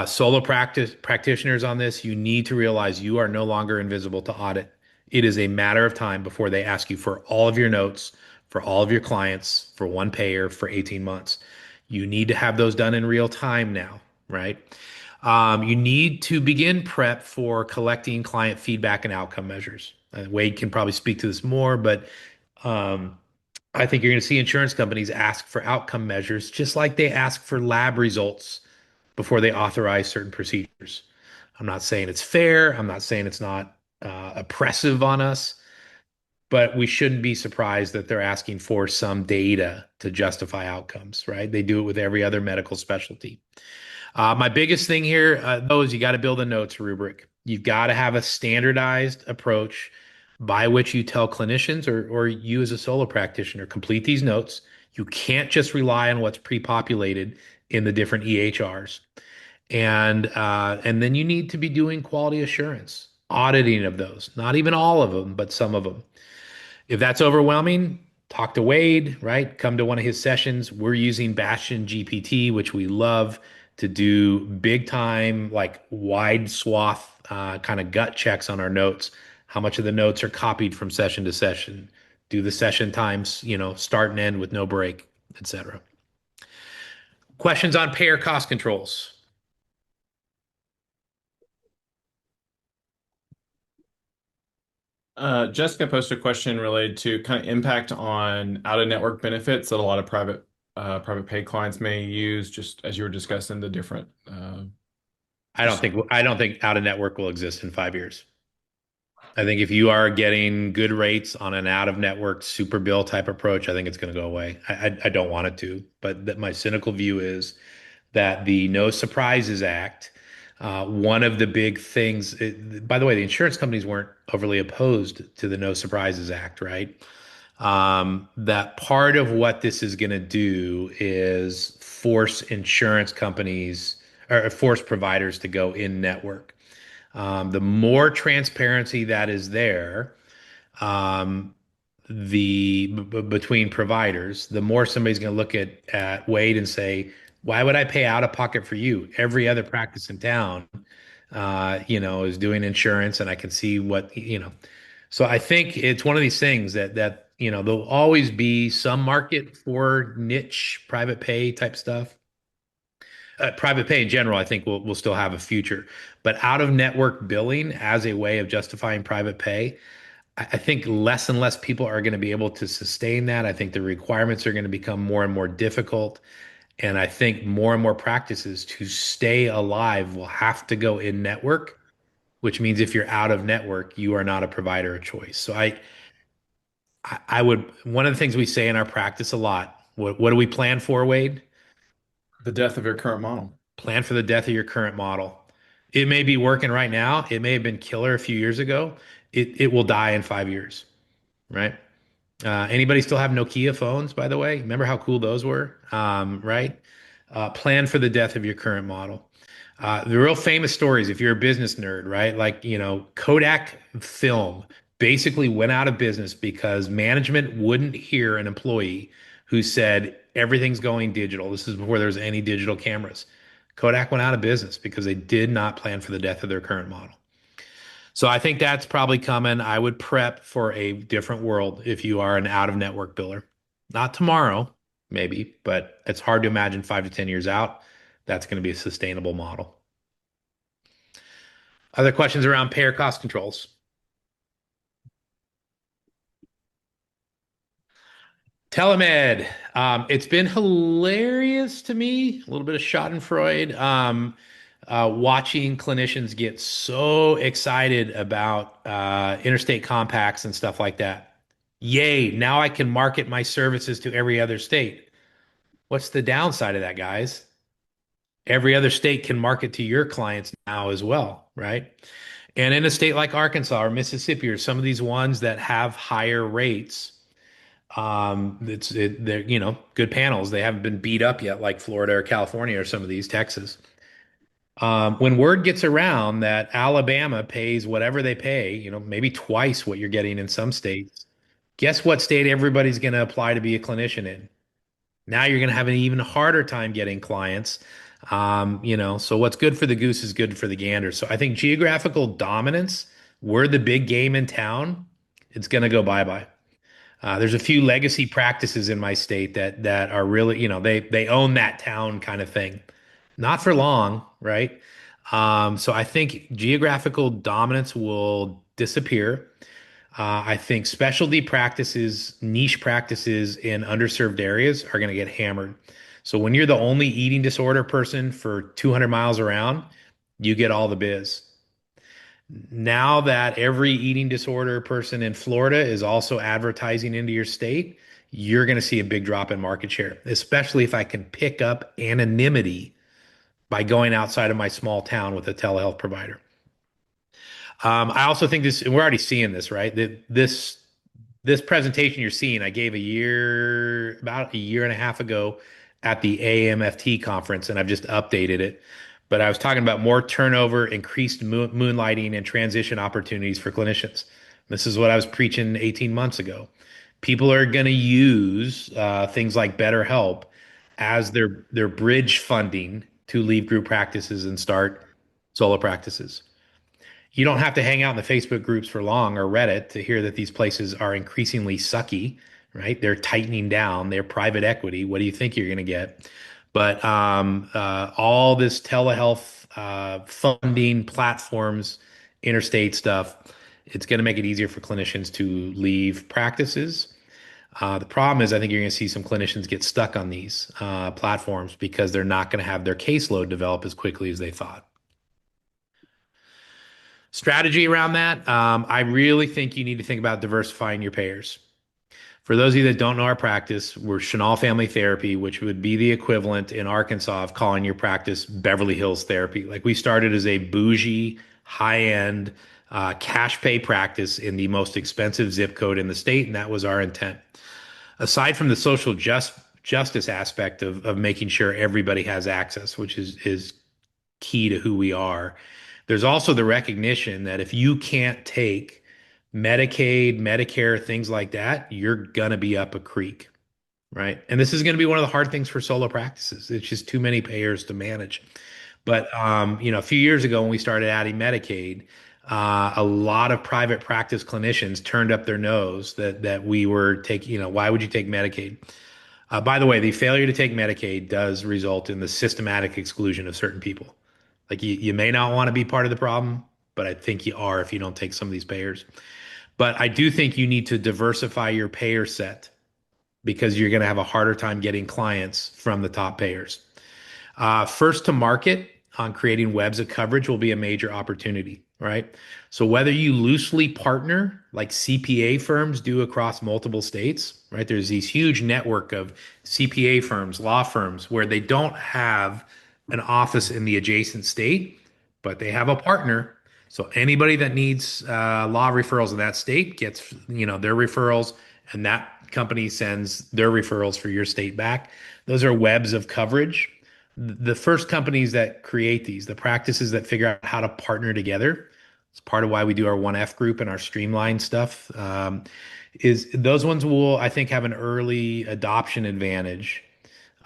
S1: Solo practitioners on this, you need to realize you are no longer invisible to audit. It is a matter of time before they ask you for all of your notes, for all of your clients, for one payer for 18 months. You need to have those done in real time now, right? You need to begin prep for collecting client feedback and outcome measures. Wade can probably speak to this more, but I think you're going to see insurance companies ask for outcome measures just like they ask for lab results before they authorize certain procedures. I'm not saying it's fair. I'm not saying it's not oppressive on us, but we shouldn't be surprised that they're asking for some data to justify outcomes, right? They do it with every other medical specialty. My biggest thing here, though, is you got to build a notes rubric. You've got to have a standardized approach by which you tell clinicians or you as a solo practitioner complete these notes. You can't just rely on what's pre-populated in the different EHRs. And then you need to be doing quality assurance, auditing of those. Not even all of them, but some of them. If that's overwhelming, talk to Wade, right? Come to one of his sessions. We're using Bastion GPT, which we love to do big time, like wide swath kind of gut checks on our notes. How much of the notes are copied from session to session? Do the session times, start and end with no break, etc. Questions on payer cost controls?
S3: Jessica posted a question related to kind of impact on out-of-network benefits that a lot of private paid clients may use, just as you were discussing the different Just
S1: I don't think out of network will exist in 5 years. I think if you are getting good rates on an out of network super bill type approach, I think it's going to go away. I don't want it to, but that my cynical view is that the No Surprises Act, one of the big things, by the way, the insurance companies weren't overly opposed to the No Surprises Act, right? That part of what this is going to do is force insurance companies or force providers to go in network. The more transparency that is there, um, between providers, the more somebody's going to look at Wade and say, "Why would I pay out of pocket for you? Every other practice in town, is doing insurance, and I can see what you know." So I think it's one of these things that there'll always be some market for niche private pay type stuff. Private pay in general, I think will still have a future, but out of network billing as a way of justifying private pay, I think less and less people are going to be able to sustain that. I think the requirements are going to become more and more difficult. And I think more and more practices to stay alive will have to go in network, which means if you're out of network, you are not a provider of choice. So I would, one of the things we say in our practice a lot, what do we plan for, Wade?
S3: the death of your current model.
S1: Plan for the death of your current model. It may be working right now. It may have been killer a few years ago. It will die in 5 years, right? Anybody still have Nokia phones, by the way? Remember how cool those were? Right? Plan for the death of your current model. The real famous stories, if you're a business nerd, right? Like, Kodak film basically went out of business because management wouldn't hear an employee who said, everything's going digital. This is before there was any digital cameras. Kodak went out of business because they did not plan for the death of their current model. So I think that's probably coming. I would prep for a different world if you are an out of network biller. Not tomorrow, maybe, but it's hard to imagine 5 to 10 years out. That's going to be a sustainable model. Other questions around payer cost controls? Telemed. It's been hilarious to me, a little bit of Schadenfreude, watching clinicians get so excited about interstate compacts and stuff like that. Yay, now I can market my services to every other state. What's the downside of that, guys? Every other state can market to your clients now as well, right? And in a state like Arkansas or Mississippi or some of these ones that have higher rates, they're good panels. They haven't been beat up yet like Florida or California or some of these Texas. When word gets around that Alabama pays whatever they pay, maybe twice what you're getting in some states, guess what state everybody's going to apply to be a clinician in? Now you're going to have an even harder time getting clients. So what's good for the goose is good for the gander. So I think geographical dominance, we're the big game in town. It's going to go bye-bye. There's a few legacy practices in my state that are really, they own that town kind of thing. Not for long, right? So I think geographical dominance will disappear. I think specialty practices, niche practices in underserved areas are going to get hammered. So when you're the only eating disorder person for 200 miles around, you get all the biz. Now that every eating disorder person in Florida is also advertising into your state, you're going to see a big drop in market share, especially if I can pick up anonymity by going outside of my small town with a telehealth provider. I also think this, and we're already seeing this, right? That this presentation you're seeing, I gave about a year and a half ago at the AMFT conference, and I've just updated it. But I was talking about more turnover, increased moonlighting, and transition opportunities for clinicians. This is what I was preaching 18 months ago. People are going to use things like BetterHelp as their bridge funding to leave group practices and start solo practices. You don't have to hang out in the Facebook groups for long or Reddit to hear that these places are increasingly sucky, right? They're tightening down. They're private equity. What do you think you're going to get? But all this telehealth funding platforms, interstate stuff, it's going to make it easier for clinicians to leave practices. The problem is, I think you're going to see some clinicians get stuck on these platforms because they're not going to have their caseload develop as quickly as they thought. Strategy around that, I really think you need to think about diversifying your payers. For those of you that don't know our practice, we're Chenal Family Therapy, which would be the equivalent in Arkansas of calling your practice Beverly Hills Therapy. Like we started as a bougie, high-end, cash pay practice in the most expensive zip code in the state, and that was our intent. Aside from the justice aspect of making sure everybody has access, which is key to who we are, there's also the recognition that if you can't take Medicaid, Medicare, things like that, you're gonna be up a creek, right? And this is gonna be one of the hard things for solo practices. It's just too many payers to manage. But a few years ago when we started adding Medicaid, a lot of private practice clinicians turned up their nose that we were taking, why would you take Medicaid? By the way, the failure to take Medicaid does result in the systematic exclusion of certain people. Like you may not want to be part of the problem, but I think you are if you don't take some of these payers. But I do think you need to diversify your payer set because you're going to have a harder time getting clients from the top payers. First to market on creating webs of coverage will be a major opportunity, right? So whether you loosely partner like CPA firms do across multiple states, right? There's these huge network of CPA firms, law firms where they don't have an office in the adjacent state, but they have a partner. So anybody that needs law referrals in that state gets, their referrals, and that company sends their referrals for your state back. Those are webs of coverage. The first companies that create these, the practices that figure out how to partner together, it's part of why we do our 1F group and our streamline stuff, is those ones will, I think, have an early adoption advantage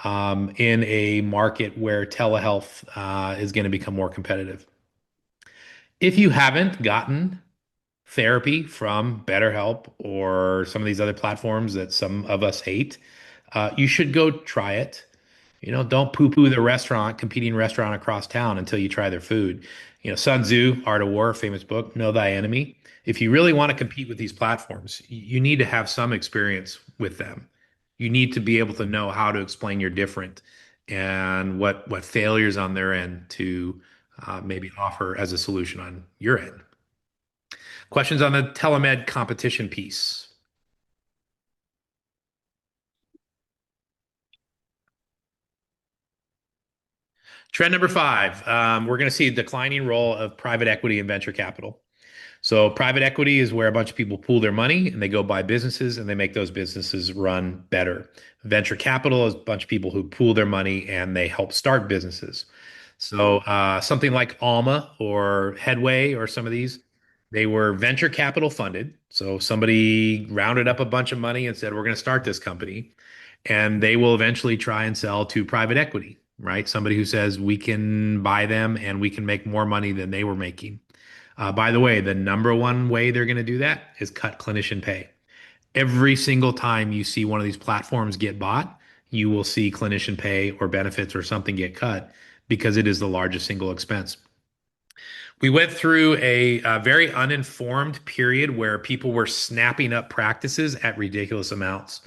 S1: in a market where telehealth is going to become more competitive. If you haven't gotten therapy from BetterHelp or some of these other platforms that some of us hate, you should go try it. Don't poo-poo the competing restaurant across town until you try their food. Sun Tzu, Art of War, famous book, Know Thy Enemy. If you really want to compete with these platforms, you need to have some experience with them. You need to be able to know how to explain you're different and what failures on their end to maybe offer as a solution on your end. Questions on the telemed competition piece? Trend number five, we're going to see a declining role of private equity and venture capital. So private equity is where a bunch of people pool their money and they go buy businesses and they make those businesses run better. Venture capital is a bunch of people who pool their money and they help start businesses. So something like Alma or Headway or some of these, they were venture capital funded. So somebody rounded up a bunch of money and said, we're going to start this company. And they will eventually try and sell to private equity, right? Somebody who says we can buy them and we can make more money than they were making. By the way, the number one way they're going to do that is cut clinician pay. Every single time you see one of these platforms get bought, you will see clinician pay or benefits or something get cut because it is the largest single expense. We went through a very uninformed period where people were snapping up practices at ridiculous amounts,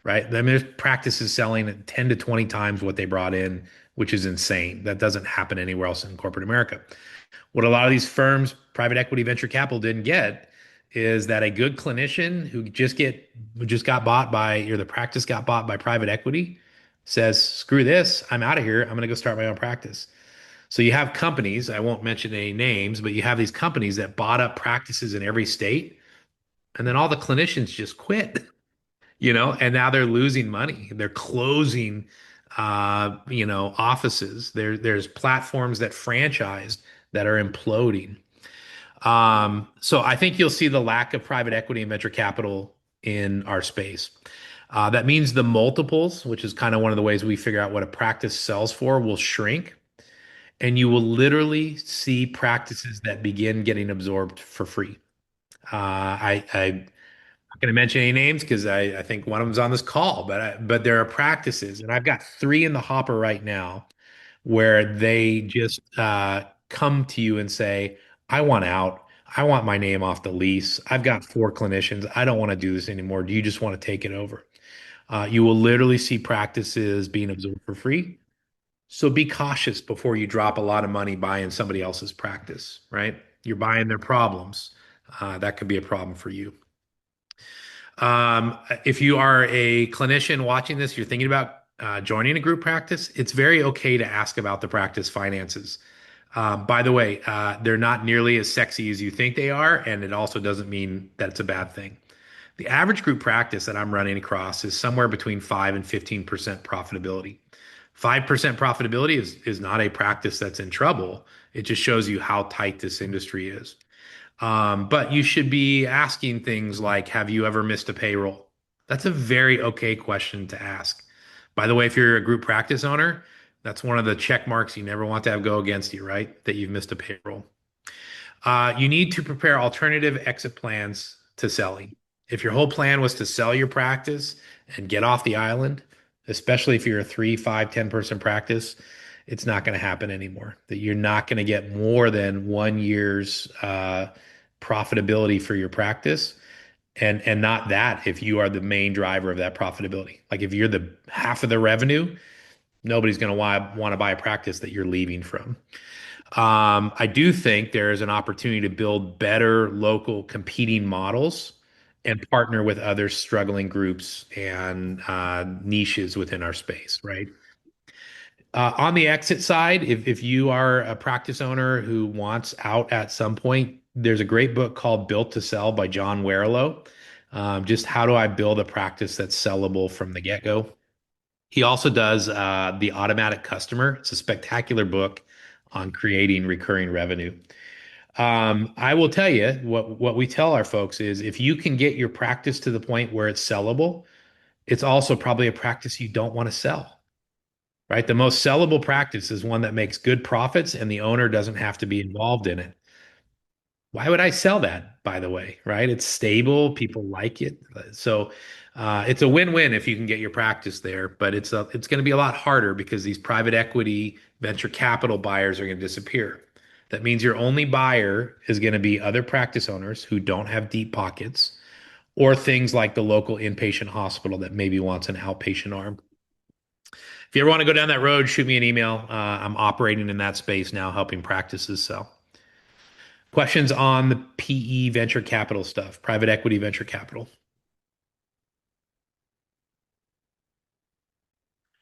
S1: right? I mean, there's practices selling at 10 to 20 times what they brought in, which is insane. That doesn't happen anywhere else in corporate America. What a lot of these firms, private equity, venture capital didn't get is that a good clinician who just got bought by, or the practice got bought by private equity says, screw this, I'm out of here. I'm going to go start my own practice. So you have companies, I won't mention any names, but you have these companies that bought up practices in every state, and then all the clinicians just quit, and now they're losing money. They're closing, offices. There's platforms that franchised that are imploding. So I think you'll see the lack of private equity and venture capital in our space. That means the multiples, which is kind of one of the ways we figure out what a practice sells for, will shrink. And you will literally see practices that begin getting absorbed for free. I'm not going to mention any names because I think one of them's on this call, but there are practices, and I've got three in the hopper right now where they just come to you and say, I want out. I want my name off the lease. I've got four clinicians. I don't want to do this anymore. Do you just want to take it over? You will literally see practices being absorbed for free. So be cautious before you drop a lot of money buying somebody else's practice, right? You're buying their problems. That could be a problem for you. If you are a clinician watching this, you're thinking about joining a group practice, it's very okay to ask about the practice finances. By the way, they're not nearly as sexy as you think they are, and it also doesn't mean that it's a bad thing. The average group practice that I'm running across is somewhere between 5 and 15% profitability. 5% profitability is not a practice that's in trouble. It just shows you how tight this industry is. But you should be asking things like, have you ever missed a payroll? That's a very okay question to ask. By the way, if you're a group practice owner, that's one of the check marks you never want to have go against you, right? That you've missed a payroll. You need to prepare alternative exit plans to selling. If your whole plan was to sell your practice and get off the island, especially if you're a 3, 5, 10 person practice, it's not going to happen anymore. That you're not going to get more than 1 year's profitability for your practice, and not that if you are the main driver of that profitability. Like if you're the half of the revenue, nobody's going to want to buy a practice that you're leaving from. I do think there is an opportunity to build better local competing models and partner with other struggling groups and niches within our space, right? On the exit side, if you are a practice owner who wants out at some point, there's a great book called Built to Sell by John Warrillow. Just how do I build a practice that's sellable from the get-go? He also does The Automatic Customer. It's a spectacular book on creating recurring revenue. I will tell you what we tell our folks is if you can get your practice to the point where it's sellable, it's also probably a practice you don't want to sell, right? The most sellable practice is one that makes good profits and the owner doesn't have to be involved in it. Why would I sell that, by the way, right? It's stable, people like it. So it's a win-win if you can get your practice there, but it's going to be a lot harder because these private equity venture capital buyers are going to disappear. That means your only buyer is going to be other practice owners who don't have deep pockets or things like the local inpatient hospital that maybe wants an outpatient arm. If you ever want to go down that road, shoot me an email. I'm operating in that space now, helping practices sell. Questions on the PE venture capital stuff, private equity venture capital.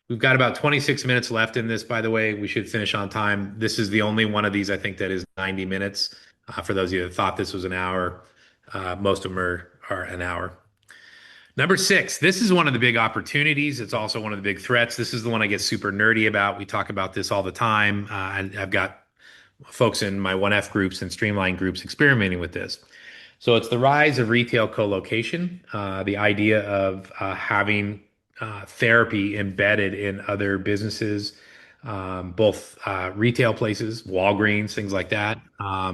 S1: We've got about 26 minutes left in this, by the way. We should finish on time. This is the only one of these I think that is 90 minutes. For those of you that thought this was an hour, most of them are an hour. Number 6, this is one of the big opportunities. It's also one of the big threats. This is the one I get super nerdy about. We talk about this all the time. I've got folks in my 1F groups and Streamline groups experimenting with this. So it's the rise of retail co-location, the idea of having therapy embedded in other businesses, both retail places, Walgreens, things like that,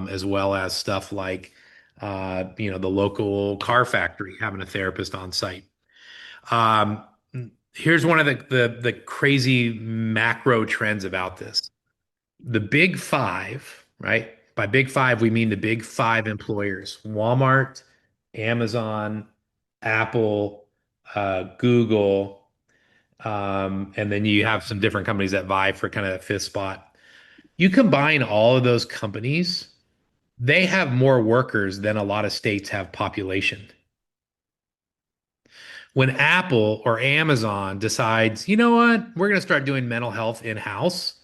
S1: as well as stuff like the local car factory having a therapist on site. Um, Here's one of the crazy macro trends about this. The big five, right? By big five, we mean the big five employers: Walmart, Amazon, Apple, Google, and then you have some different companies that vie for kind of that fifth spot. You combine all of those companies, they have more workers than a lot of states have population. When Apple or Amazon decides, you know what, we're going to start doing mental health in-house,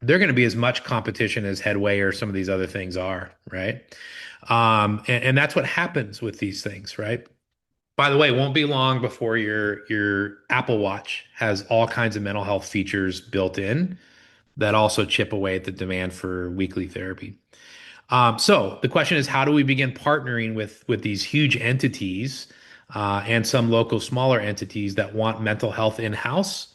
S1: they're going to be as much competition as Headway or some of these other things are, right? And that's what happens with these things, right? By the way, it won't be long before your Apple Watch has all kinds of mental health features built in that also chip away at the demand for weekly therapy. So the question is, how do we begin partnering with these huge entities and some local smaller entities that want mental health in-house?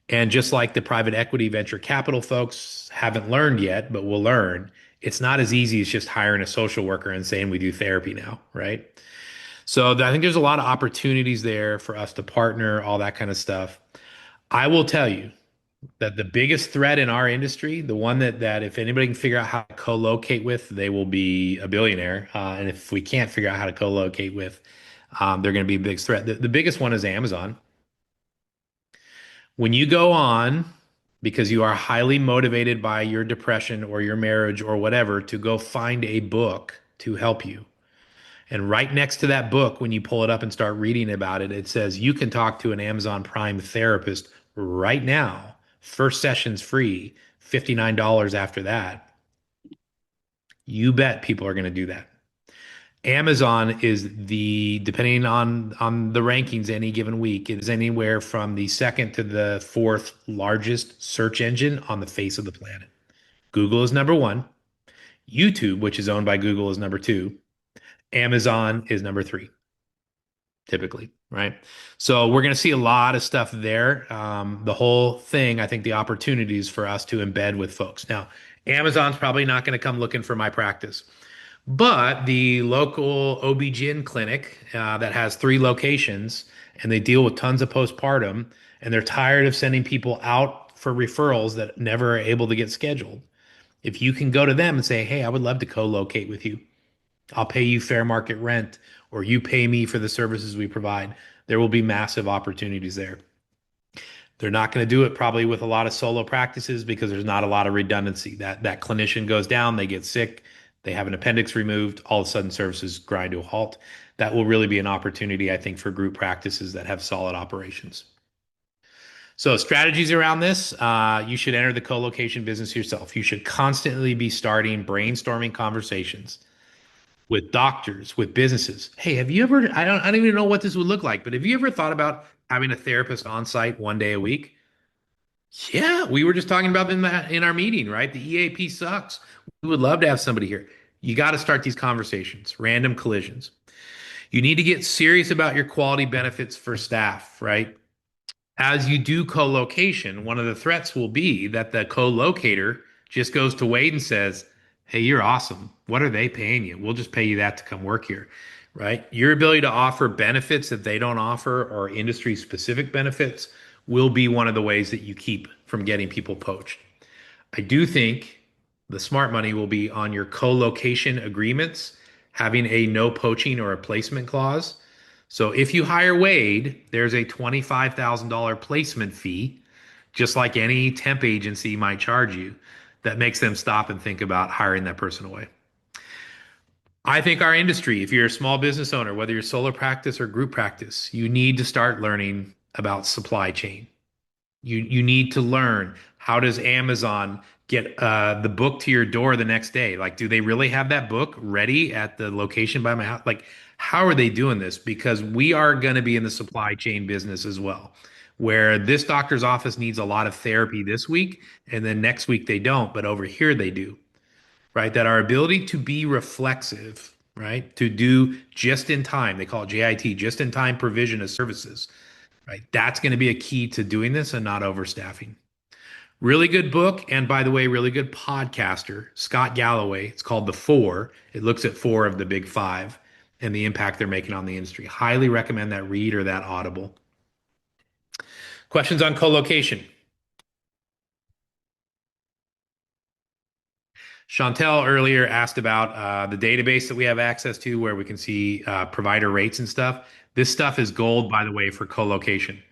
S1: And just like the private equity venture capital folks haven't learned yet, but will learn, it's not as easy as just hiring a social worker and saying we do therapy now, right? So I think there's a lot of opportunities there for us to partner, all that kind of stuff. I will tell you that the biggest threat in our industry, the one that if anybody can figure out how to co-locate with, they will be a billionaire. And if we can't figure out how to co-locate with, they're going to be a big threat. The biggest one is Amazon. When you go on because you are highly motivated by your depression or your marriage or whatever to go find a book to help you. And right next to that book, when you pull it up and start reading about it, it says you can talk to an Amazon Prime therapist right now. First session's free, $59 after that. You bet people are going to do that. Amazon is depending on the rankings any given week, it is anywhere from the second to the fourth largest search engine on the face of the planet. Google is number one. YouTube, which is owned by Google, is number two. Amazon is number three, typically, right? So we're going to see a lot of stuff there. The whole thing, I think the opportunities for us to embed with folks. Now, Amazon's probably not going to come looking for my practice. But the local OB-GYN clinic that has 3 locations and they deal with tons of postpartum and they're tired of sending people out for referrals that never are able to get scheduled. If you can go to them and say, hey, I would love to co-locate with you. I'll pay you fair market rent or you pay me for the services we provide. There will be massive opportunities there. They're not going to do it probably with a lot of solo practices because there's not a lot of redundancy. That clinician goes down, they get sick, they have an appendix removed, all of a sudden services grind to a halt. That will really be an opportunity, I think, for group practices that have solid operations. So strategies around this, you should enter the co-location business yourself. You should constantly be starting brainstorming conversations with doctors, with businesses. Hey, have you ever, I don't even know what this would look like, but have you ever thought about having a therapist on site 1 day a week? Yeah, we were just talking about in our meeting, right? The EAP sucks. We would love to have somebody here. You got to start these conversations, random collisions. You need to get serious about your quality benefits for staff, right? As you do co-location, one of the threats will be that the co-locator just goes to Wade and says, hey, you're awesome. What are they paying you? We'll just pay you that to come work here, right? Your ability to offer benefits that they don't offer or industry specific benefits will be one of the ways that you keep from getting people poached. I do think the smart money will be on your co-location agreements, having a no poaching or a placement clause. So if you hire Wade, there's a $25,000 placement fee, just like any temp agency might charge you, that makes them stop and think about hiring that person away. I think our industry, if you're a small business owner, whether you're solo practice or group practice, you need to start learning about supply chain. You need to learn, how does Amazon get the book to your door the next day? Like, do they really have that book ready at the location by my house? Like, how are they doing this? Because we are going to be in the supply chain business as well, where this doctor's office needs a lot of therapy this week, and then next week they don't, but over here they do, right? That our ability to be reflexive, right? To do just in time, they call it JIT, just in time provision of services, right? That's going to be a key to doing this and not overstaffing. Really good book, and by the way, really good podcaster, Scott Galloway. It's called The Four. It looks at 4 of the big 5 and the impact they're making on the industry. Highly recommend that read or that audible. Questions on co-location? Chantel earlier asked about the database that we have access to where we can see provider rates and stuff. This stuff is gold, by the way, for co-location.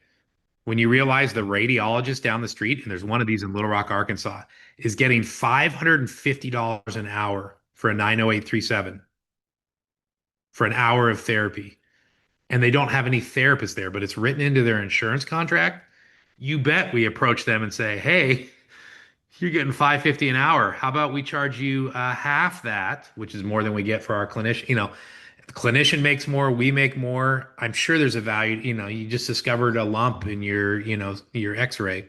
S1: When you realize the radiologist down the street, and there's one of these in Little Rock, Arkansas, is getting $550 an hour for a 90837 for an hour of therapy, and they don't have any therapists there, but it's written into their insurance contract, you bet we approach them and say, hey, you're getting $550 an hour. How about we charge you half that, which is more than we get for our clinician? The clinician makes more, we make more. I'm sure there's a value. You just discovered a lump in your X-ray.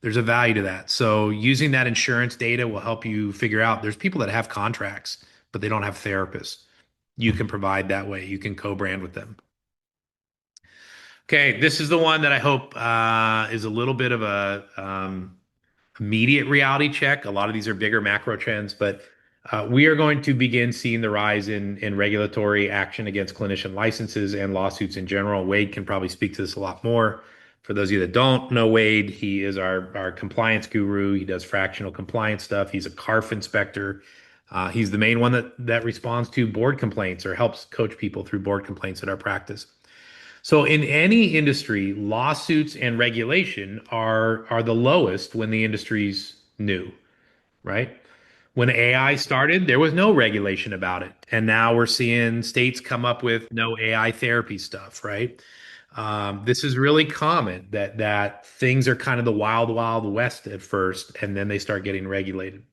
S1: There's a value to that. So using that insurance data will help you figure out. There's people that have contracts, but they don't have therapists. You can provide that way. You can co-brand with them. Okay, this is the one that I hope is a little bit of a immediate reality check. A lot of these are bigger macro trends, but we are going to begin seeing the rise in regulatory action against clinician licenses and lawsuits in general. Wade can probably speak to this a lot more. For those of you that don't know Wade, he is our compliance guru. He does fractional compliance stuff. He's a CARF inspector. He's the main one that responds to board complaints or helps coach people through board complaints at our practice. So in any industry, lawsuits and regulation are the lowest when the industry's new, right? When AI started, there was no regulation about it. And now we're seeing states come up with no AI therapy stuff, right? This is really common that things are kind of the wild, wild west at first, and then they start getting regulated.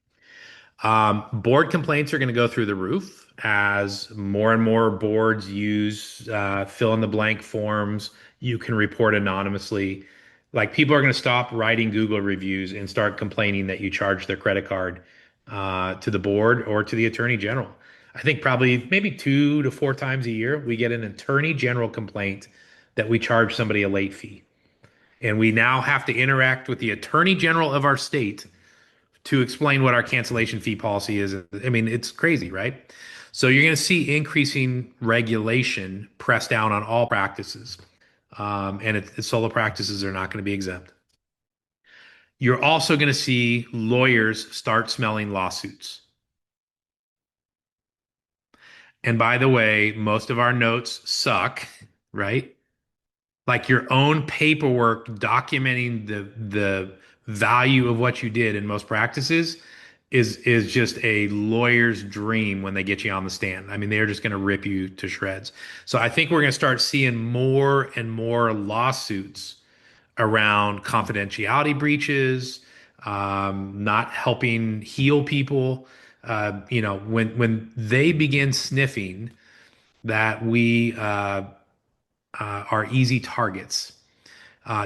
S1: Board complaints are going to go through the roof as more and more boards use fill in the blank forms. You can report anonymously. Like people are going to stop writing Google reviews and start complaining that you charge their credit card to the board or to the attorney general. I think probably maybe 2 to 4 times a year we get an attorney general complaint that we charge somebody a late fee. And we now have to interact with the attorney general of our state to explain what our cancellation fee policy is. I mean, it's crazy, right? So you're going to see increasing regulation press down on all practices, solo practices are not going to be exempt. You're also going to see lawyers start smelling lawsuits. And by the way, most of our notes suck, right? Like your own paperwork documenting the value of what you did in most practices is just a lawyer's dream when they get you on the stand. I mean, they're just going to rip you to shreds. So I think we're going to start seeing more and more lawsuits around confidentiality breaches, not helping heal people. When they begin sniffing that we are easy targets,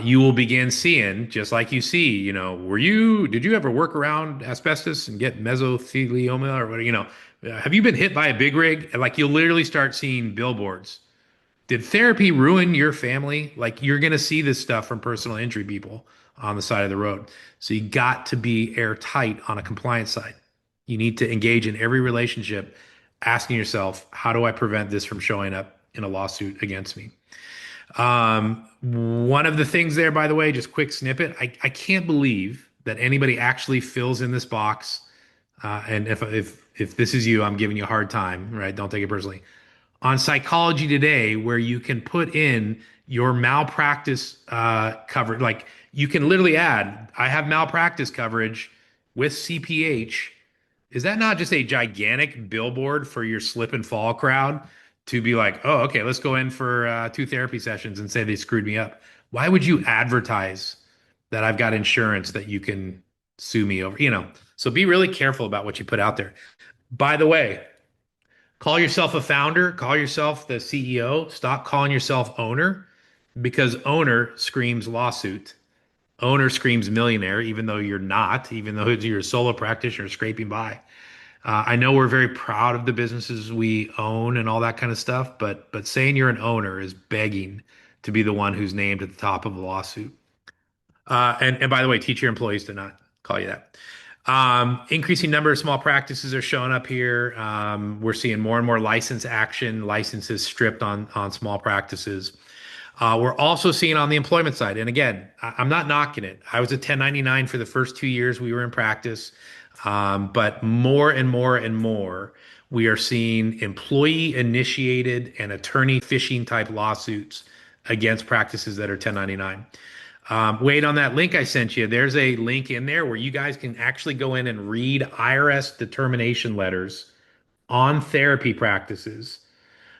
S1: you will begin seeing, just like you see, did you ever work around asbestos and get mesothelioma or what, have you been hit by a big rig? Like you'll literally start seeing billboards. Did therapy ruin your family? Like you're going to see this stuff from personal injury people on the side of the road. So you got to be airtight on a compliance side. You need to engage in every relationship, asking yourself, how do I prevent this from showing up in a lawsuit against me? One of the things there, by the way, just quick snippet. I can't believe that anybody actually fills in this box. And if this is you, I'm giving you a hard time, right? Don't take it personally. On Psychology Today, where you can put in your malpractice coverage, like you can literally add, I have malpractice coverage with CPH. Is that not just a gigantic billboard for your slip and fall crowd to be like, oh, okay, let's go in for 2 therapy sessions and say they screwed me up? Why would you advertise that I've got insurance that you can sue me over? So be really careful about what you put out there. By the way, call yourself a founder, call yourself the CEO, stop calling yourself owner because owner screams lawsuit. Owner screams millionaire, even though you're not, even though you're a solo practitioner scraping by. I know we're very proud of the businesses we own and all that kind of stuff, but saying you're an owner is begging to be the one who's named at the top of a lawsuit. And by the way, teach your employees to not call you that. Increasing number of small practices are showing up here. We're seeing more and more license action, licenses stripped on small practices. We're also seeing on the employment side, and again, I'm not knocking it. I was a 1099 for the first 2 years we were in practice, but more and more and more, we are seeing employee-initiated and attorney phishing type lawsuits against practices that are 1099. Wait on that link I sent you. There's a link in there where you guys can actually go in and read IRS determination letters on therapy practices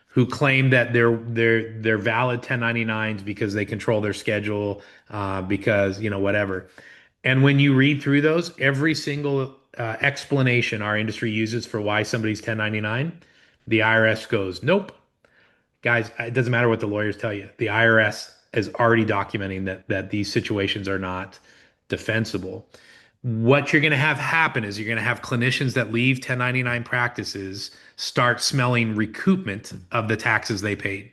S1: who claim that they're valid 1099s because they control their schedule, because whatever. And when you read through those, every single explanation our industry uses for why somebody's 1099, the IRS goes, nope, guys, it doesn't matter what the lawyers tell you. The IRS is already documenting that these situations are not defensible. What you're going to have happen is you're going to have clinicians that leave 1099 practices start smelling recoupment of the taxes they paid.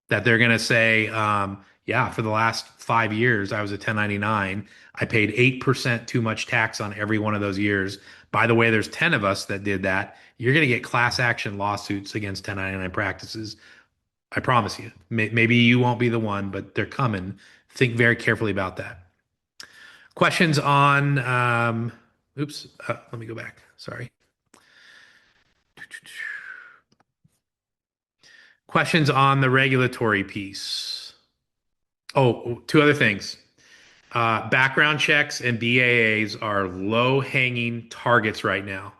S1: That they're going to say, yeah, for the last 5 years, I was a 1099. I paid 8% too much tax on every one of those years. By the way, there's 10 of us that did that. You're going to get class action lawsuits against 1099 practices. I promise you. Maybe you won't be the one, but they're coming. Think very carefully about that. Questions on, oops, let me go back. Sorry. Questions on the regulatory piece. Oh, two other things. Background checks and BAAs are low-hanging targets right now,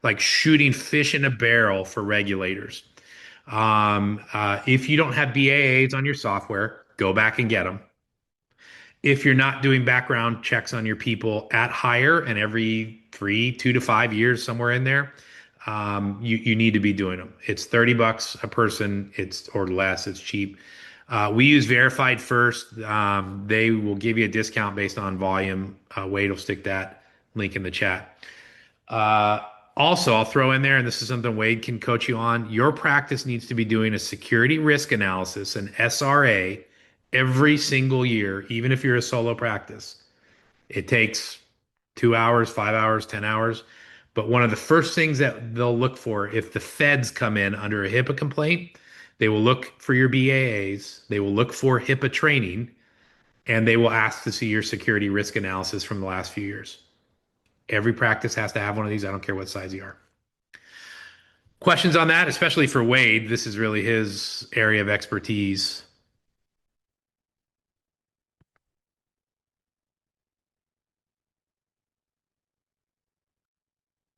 S1: like shooting fish in a barrel for regulators. If you don't have BAAs on your software, go back and get them. If you're not doing background checks on your people at hire and every 2 to 5 years, somewhere in there, you need to be doing them. It's $30 a person, it's or less, it's cheap. We use Verified First. They will give you a discount based on volume. Wade will stick that link in the chat. Uh, Also, I'll throw in there, and this is something Wade can coach you on. Your practice needs to be doing a security risk analysis, an SRA, every single year, even if you're a solo practice. It takes 2 hours, 5 hours, 10 hours. But one of the first things that they'll look for if the feds come in under a HIPAA complaint, they will look for your BAAs, they will look for HIPAA training, and they will ask to see your security risk analysis from the last few years. Every practice has to have one of these. I don't care what size you are. Questions on that, especially for Wade. This is really his area of expertise.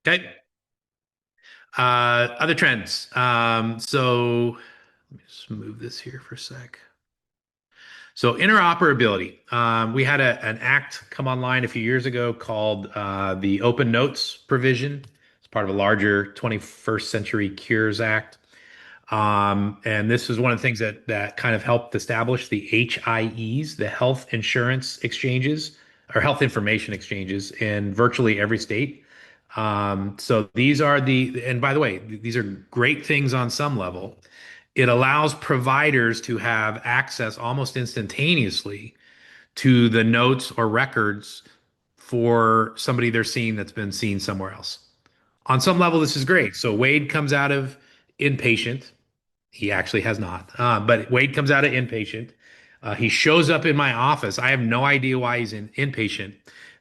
S1: Okay. Other trends. Let me just move this here for a sec. So interoperability. We had an act come online a few years ago called the Open Notes provision. It's part of a larger 21st Century Cures Act. And this was one of the things that kind of helped establish the HIEs, the health insurance exchanges or health information exchanges in virtually every state. So these are and by the way, these are great things on some level. It allows providers to have access almost instantaneously to the notes or records for somebody they're seeing that's been seen somewhere else. On some level, this is great. So Wade comes out of inpatient. He actually has not. But Wade comes out of inpatient. He shows up in my office. I have no idea why he's in inpatient.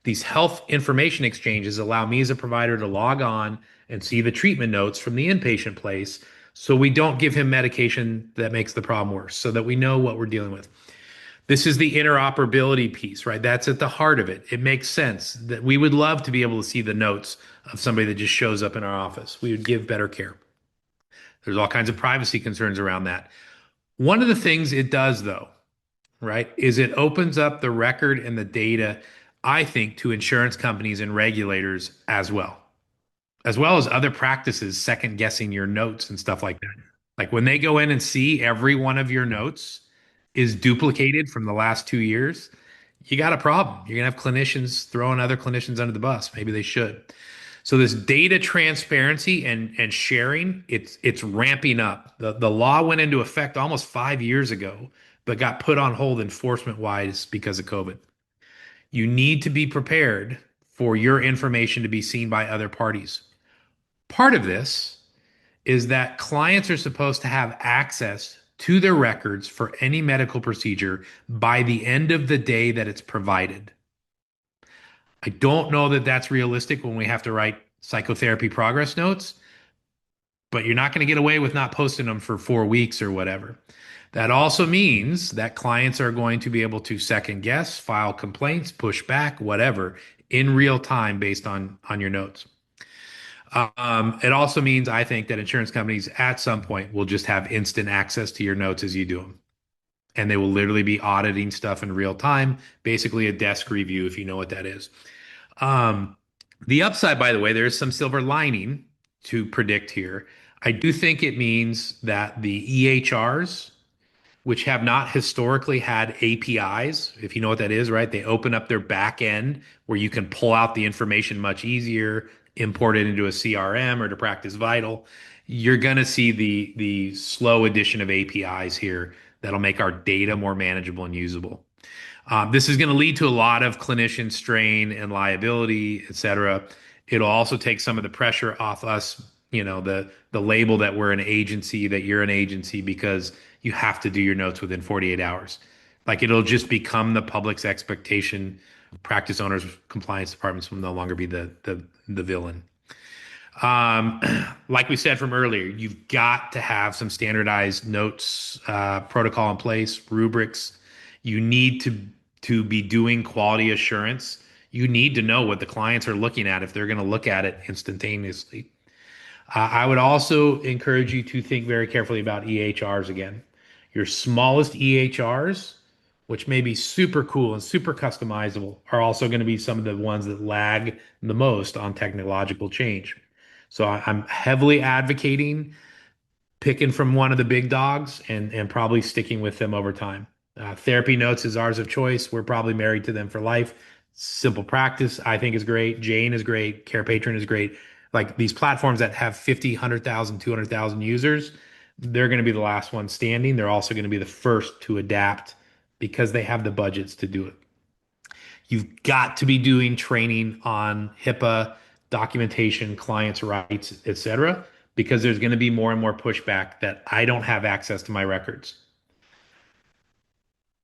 S1: These health information exchanges allow me as a provider to log on and see the treatment notes from the inpatient place so we don't give him medication that makes the problem worse, so that we know what we're dealing with. This is the interoperability piece, right? That's at the heart of it. It makes sense that we would love to be able to see the notes of somebody that just shows up in our office. We would give better care. There's all kinds of privacy concerns around that. One of the things it does, though, right, is it opens up the record and the data, I think, to insurance companies and regulators as well as other practices second guessing your notes and stuff like that. Like when they go in and see every one of your notes is duplicated from the last 2 years, you got a problem. You're gonna have clinicians throwing other clinicians under the bus. Maybe they should. So this data transparency and sharing, it's ramping up. The law went into effect almost 5 years ago, but got put on hold enforcement wise because of COVID. You need to be prepared for your information to be seen by other parties. Part of this is that clients are supposed to have access to their records for any medical procedure by the end of the day that it's provided. I don't know that that's realistic when we have to write psychotherapy progress notes, but you're not going to get away with not posting them for 4 weeks or whatever. That also means that clients are going to be able to second guess, file complaints, push back, whatever, in real time based on your notes. It also means, I think, that insurance companies at some point will just have instant access to your notes as you do them. And they will literally be auditing stuff in real time, basically a desk review, if you know what that is. The upside, by the way, there is some silver lining to predict here. I do think it means that the EHRs, which have not historically had APIs, if you know what that is, right? They open up their back end where you can pull out the information much easier, import it into a CRM or to Practice Vital. You're going to see the slow addition of APIs here that'll make our data more manageable and usable. This is going to lead to a lot of clinician strain and liability, et cetera. It'll also take some of the pressure off us, the label that we're an agency, that you're an agency, because you have to do your notes within 48 hours. Like it'll just become the public's expectation. Practice owners, compliance departments will no longer be the villain. Um, like we said from earlier, you've got to have some standardized notes, protocol in place, rubrics. You need to be doing quality assurance. You need to know what the clients are looking at if they're going to look at it instantaneously. I would also encourage you to think very carefully about EHRs again. Your smallest EHRs, which may be super cool and super customizable, are also going to be some of the ones that lag the most on technological change. So I'm heavily advocating picking from one of the big dogs and probably sticking with them over time. Therapy Notes is ours of choice. We're probably married to them for life. Simple Practice, I think, is great. Jane is great. Care Patron is great. Like these platforms that have 50, 100,000, 200,000 users, they're going to be the last ones standing. They're also going to be the first to adapt because they have the budgets to do it. You've got to be doing training on HIPAA, documentation, clients' rights, et cetera, because there's going to be more and more pushback that I don't have access to my records.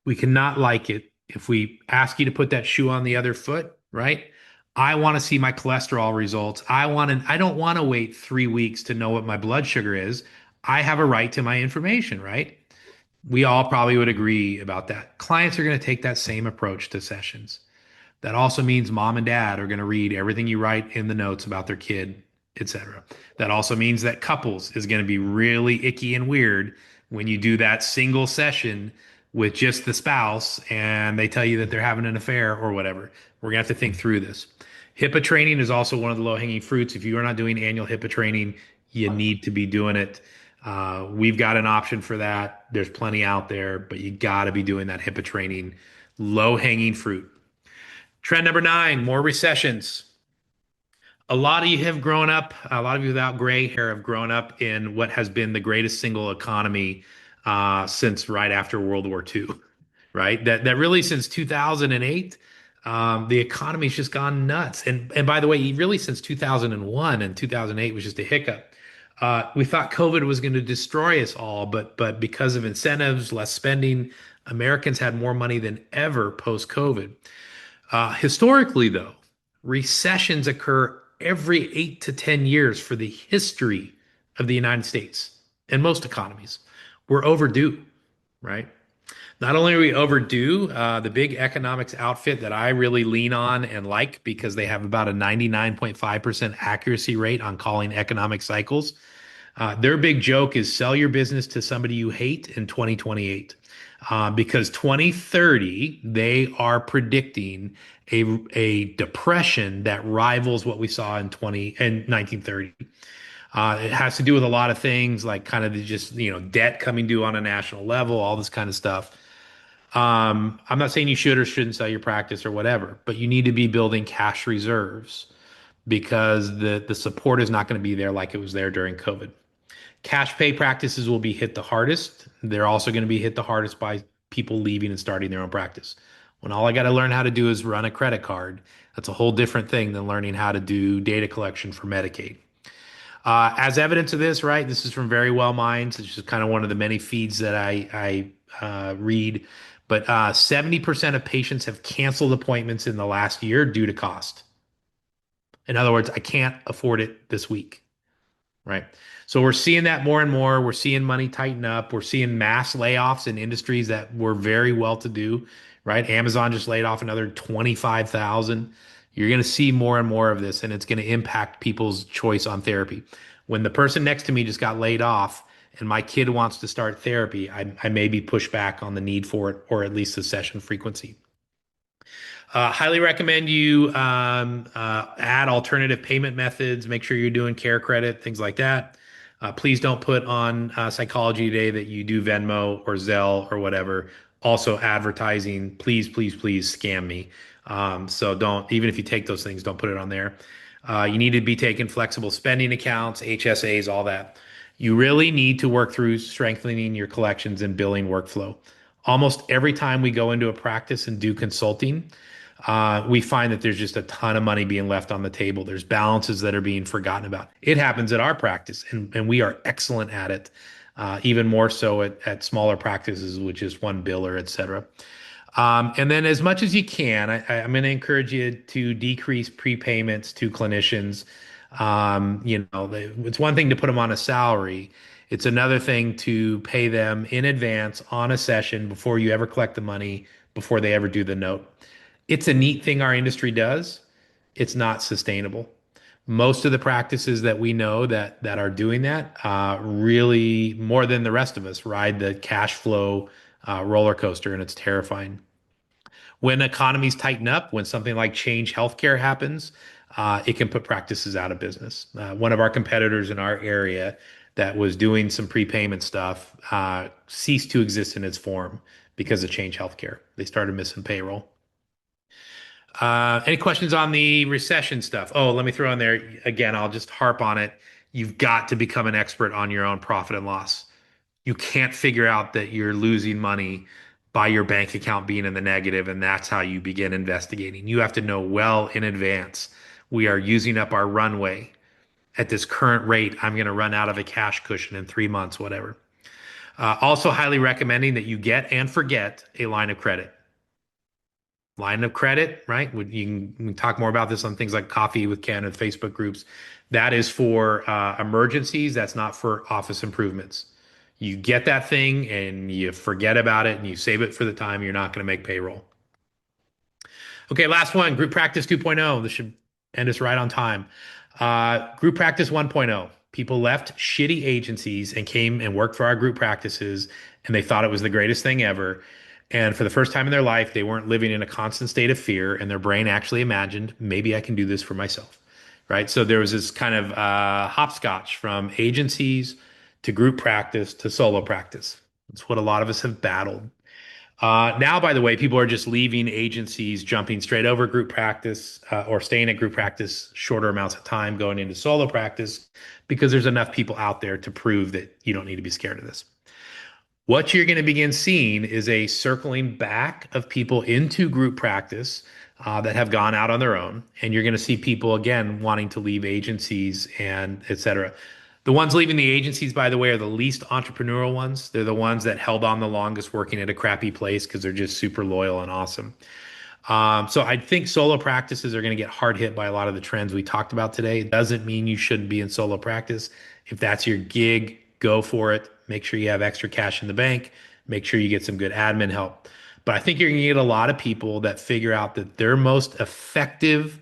S1: We cannot like it if we ask you to put that shoe on the other foot, right? I want to see my cholesterol results. I don't want to wait 3 weeks to know what my blood sugar is. I have a right to my information, right? We all probably would agree about that. Clients are going to take that same approach to sessions. That also means mom and dad are going to read everything you write in the notes about their kid, etc. That also means that couples is going to be really icky and weird when you do that single session with just the spouse and they tell you that they're having an affair or whatever. We're going to have to think through this. HIPAA training is also one of the low-hanging fruits. If you are not doing annual HIPAA training, you need to be doing it. We've got an option for that. There's plenty out there, but you got to be doing that HIPAA training. Low-hanging fruit. Trend number 9, more recessions. A lot of you have grown up, a lot of you without gray hair have grown up in what has been the greatest single economy since right after World War II, right? That really since 2008, the economy's just gone nuts. And by the way, really since 2001 and 2008 was just a hiccup. We thought COVID was going to destroy us all, but because of incentives, less spending, Americans had more money than ever post-COVID. Historically, though, recessions occur every 8 to 10 years for the history of the United States and most economies. We're overdue, right? Not only are we overdue, the big economics outfit that I really lean on and like because they have about a 99.5% accuracy rate on calling economic cycles. Their big joke is sell your business to somebody you hate in 2028. Because 2030, they are predicting a depression that rivals what we saw in 1930. It has to do with a lot of things like kind of just, debt coming due on a national level, all this kind of stuff. I'm not saying you should or shouldn't sell your practice or whatever, but you need to be building cash reserves because the support is not going to be there like it was there during COVID. Cash pay practices will be hit the hardest. They're also going to be hit the hardest by people leaving and starting their own practice. When all I got to learn how to do is run a credit card, that's a whole different thing than learning how to do data collection for Medicaid. As evidence of this, right? This is from Very Well Minds. It's just kind of one of the many feeds that I read. But 70% of patients have canceled appointments in the last year due to cost. In other words, I can't afford it this week, right? So we're seeing that more and more. We're seeing money tighten up. We're seeing mass layoffs in industries that were very well to do, right? Amazon just laid off another 25,000. You're going to see more and more of this, and it's going to impact people's choice on therapy. When the person next to me just got laid off and my kid wants to start therapy, I may be pushed back on the need for it or at least the session frequency. Highly recommend you add alternative payment methods. Make sure you're doing care credit, things like that. Please don't put on Psychology Today that you do Venmo or Zelle or whatever. Also, advertising. Please, please, please scam me. So don't, even if you take those things, don't put it on there. You need to be taking flexible spending accounts, HSAs, all that. You really need to work through strengthening your collections and billing workflow. Almost every time we go into a practice and do consulting, we find that there's just a ton of money being left on the table. There's balances that are being forgotten about. It happens at our practice, and we are excellent at it, even more so at smaller practices with just one biller, et cetera. And then as much as you can, I'm going to encourage you to decrease prepayments to clinicians. It's one thing to put them on a salary. It's another thing to pay them in advance on a session before you ever collect the money, before they ever do the note. It's a neat thing our industry does. It's not sustainable. Most of the practices that we know that are doing that really more than the rest of us ride the cash flow roller coaster, and it's terrifying. When economies tighten up, when something like Change Healthcare happens, it can put practices out of business. One of our competitors in our area that was doing some prepayment stuff ceased to exist in its form because of Change Healthcare. They started missing payroll. Any questions on the recession stuff? Oh, let me throw in there again. I'll just harp on it. You've got to become an expert on your own profit and loss. You can't figure out that you're losing money by your bank account being in the negative, and that's how you begin investigating. You have to know well in advance. We are using up our runway at this current rate. I'm going to run out of a cash cushion in 3 months, whatever. Also, highly recommending that you get and forget a line of credit. Line of credit, right? You can talk more about this on things like Coffee with Ken and Facebook groups. That is for emergencies. That's not for office improvements. You get that thing and you forget about it and you save it for the time you're not going to make payroll. Okay, last one, group practice 2.0. This should end us right on time. Group practice 1.0. People left shitty agencies and came and worked for our group practices, and they thought it was the greatest thing ever. And for the first time in their life, they weren't living in a constant state of fear, and their brain actually imagined, maybe I can do this for myself, right? So there was this kind of hopscotch from agencies to group practice to solo practice. That's what a lot of us have battled. Now, by the way, people are just leaving agencies, jumping straight over group practice or staying at group practice shorter amounts of time, going into solo practice because there's enough people out there to prove that you don't need to be scared of this. What you're going to begin seeing is a circling back of people into group practice that have gone out on their own. And you're going to see people again wanting to leave agencies and et cetera. The ones leaving the agencies, by the way, are the least entrepreneurial ones. They're the ones that held on the longest working at a crappy place because they're just super loyal and awesome. So I think solo practices are going to get hard hit by a lot of the trends we talked about today. It doesn't mean you shouldn't be in solo practice. If that's your gig, go for it. Make sure you have extra cash in the bank. Make sure you get some good admin help. But I think you're going to get a lot of people that figure out that their most effective,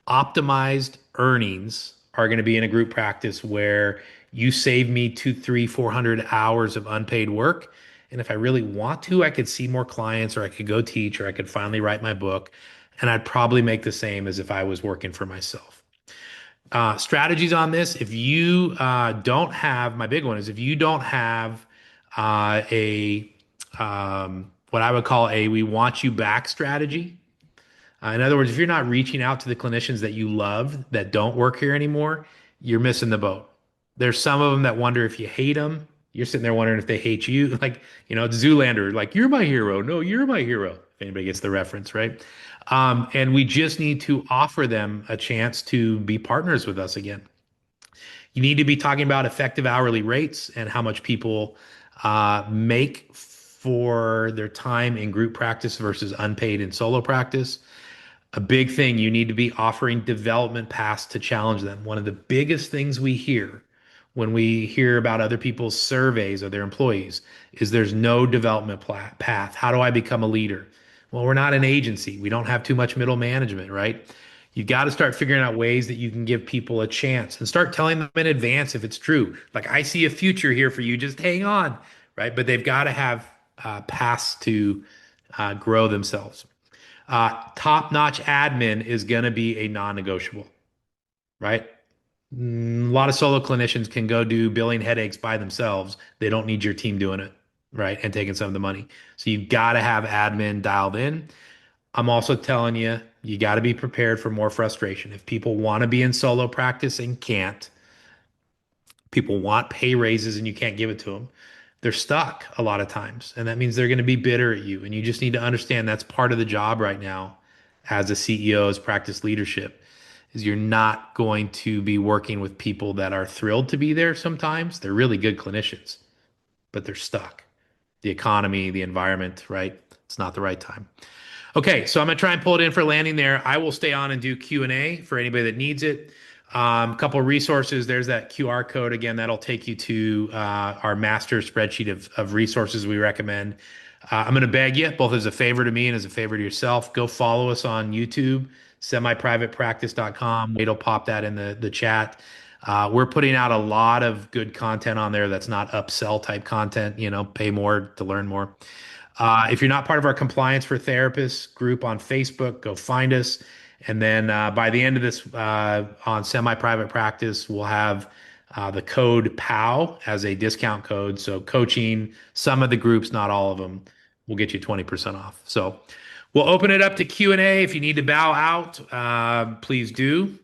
S1: optimized earnings are going to be in a group practice where you save me 200, 300, 400 hours of unpaid work. And if I really want to, I could see more clients or I could go teach or I could finally write my book. And I'd probably make the same as if I was working for myself. Strategies on this. If you don't have, my big one is if you don't have a what I would call a we want you back strategy. In other words, if you're not reaching out to the clinicians that you love that don't work here anymore, you're missing the boat. There's some of them that wonder if you hate them. You're sitting there wondering if they hate you. Like, it's Zoolander, like, you're my hero. No, you're my hero. If anybody gets the reference, right? And we just need to offer them a chance to be partners with us again. You need to be talking about effective hourly rates and how much people make for their time in group practice versus unpaid in solo practice. A big thing, you need to be offering development paths to challenge them. One of the biggest things we hear when we hear about other people's surveys of their employees is there's no development path. How do I become a leader? Well, we're not an agency. We don't have too much middle management, right? You got to start figuring out ways that you can give people a chance and start telling them in advance if it's true. Like, I see a future here for you. Just hang on, right? But they've got to have paths to grow themselves. Top-notch admin is going to be a non-negotiable, right? A lot of solo clinicians can go do billing headaches by themselves. They don't need your team doing it, right? And taking some of the money. So you've got to have admin dialed in. I'm also telling you, you got to be prepared for more frustration. If people want to be in solo practice and can't, people want pay raises and you can't give it to them, they're stuck a lot of times. And that means they're going to be bitter at you. And you just need to understand that's part of the job right now as a CEO, as practice leadership, is you're not going to be working with people that are thrilled to be there sometimes. They're really good clinicians, but they're stuck. The economy, the environment, right? It's not the right time. Okay, so I'm gonna try and pull it in for landing there. I will stay on and do Q&A for anybody that needs it. A couple of resources. There's that QR code again. That'll take you to our master spreadsheet of resources we recommend. I'm going to beg you, both as a favor to me and as a favor to yourself, go follow us on YouTube, semiprivatepractice.com. Wade'll pop that in the chat. We're putting out a lot of good content on there that's not upsell type content, pay more to learn more. If you're not part of our Compliance for Therapists group on Facebook, go find us. And then by the end of this on Semi-Private Practice, we'll have the code POW as a discount code. So coaching, some of the groups, not all of them, will get you 20% off. So we'll open it up to Q&A. If you need to bow out, please do.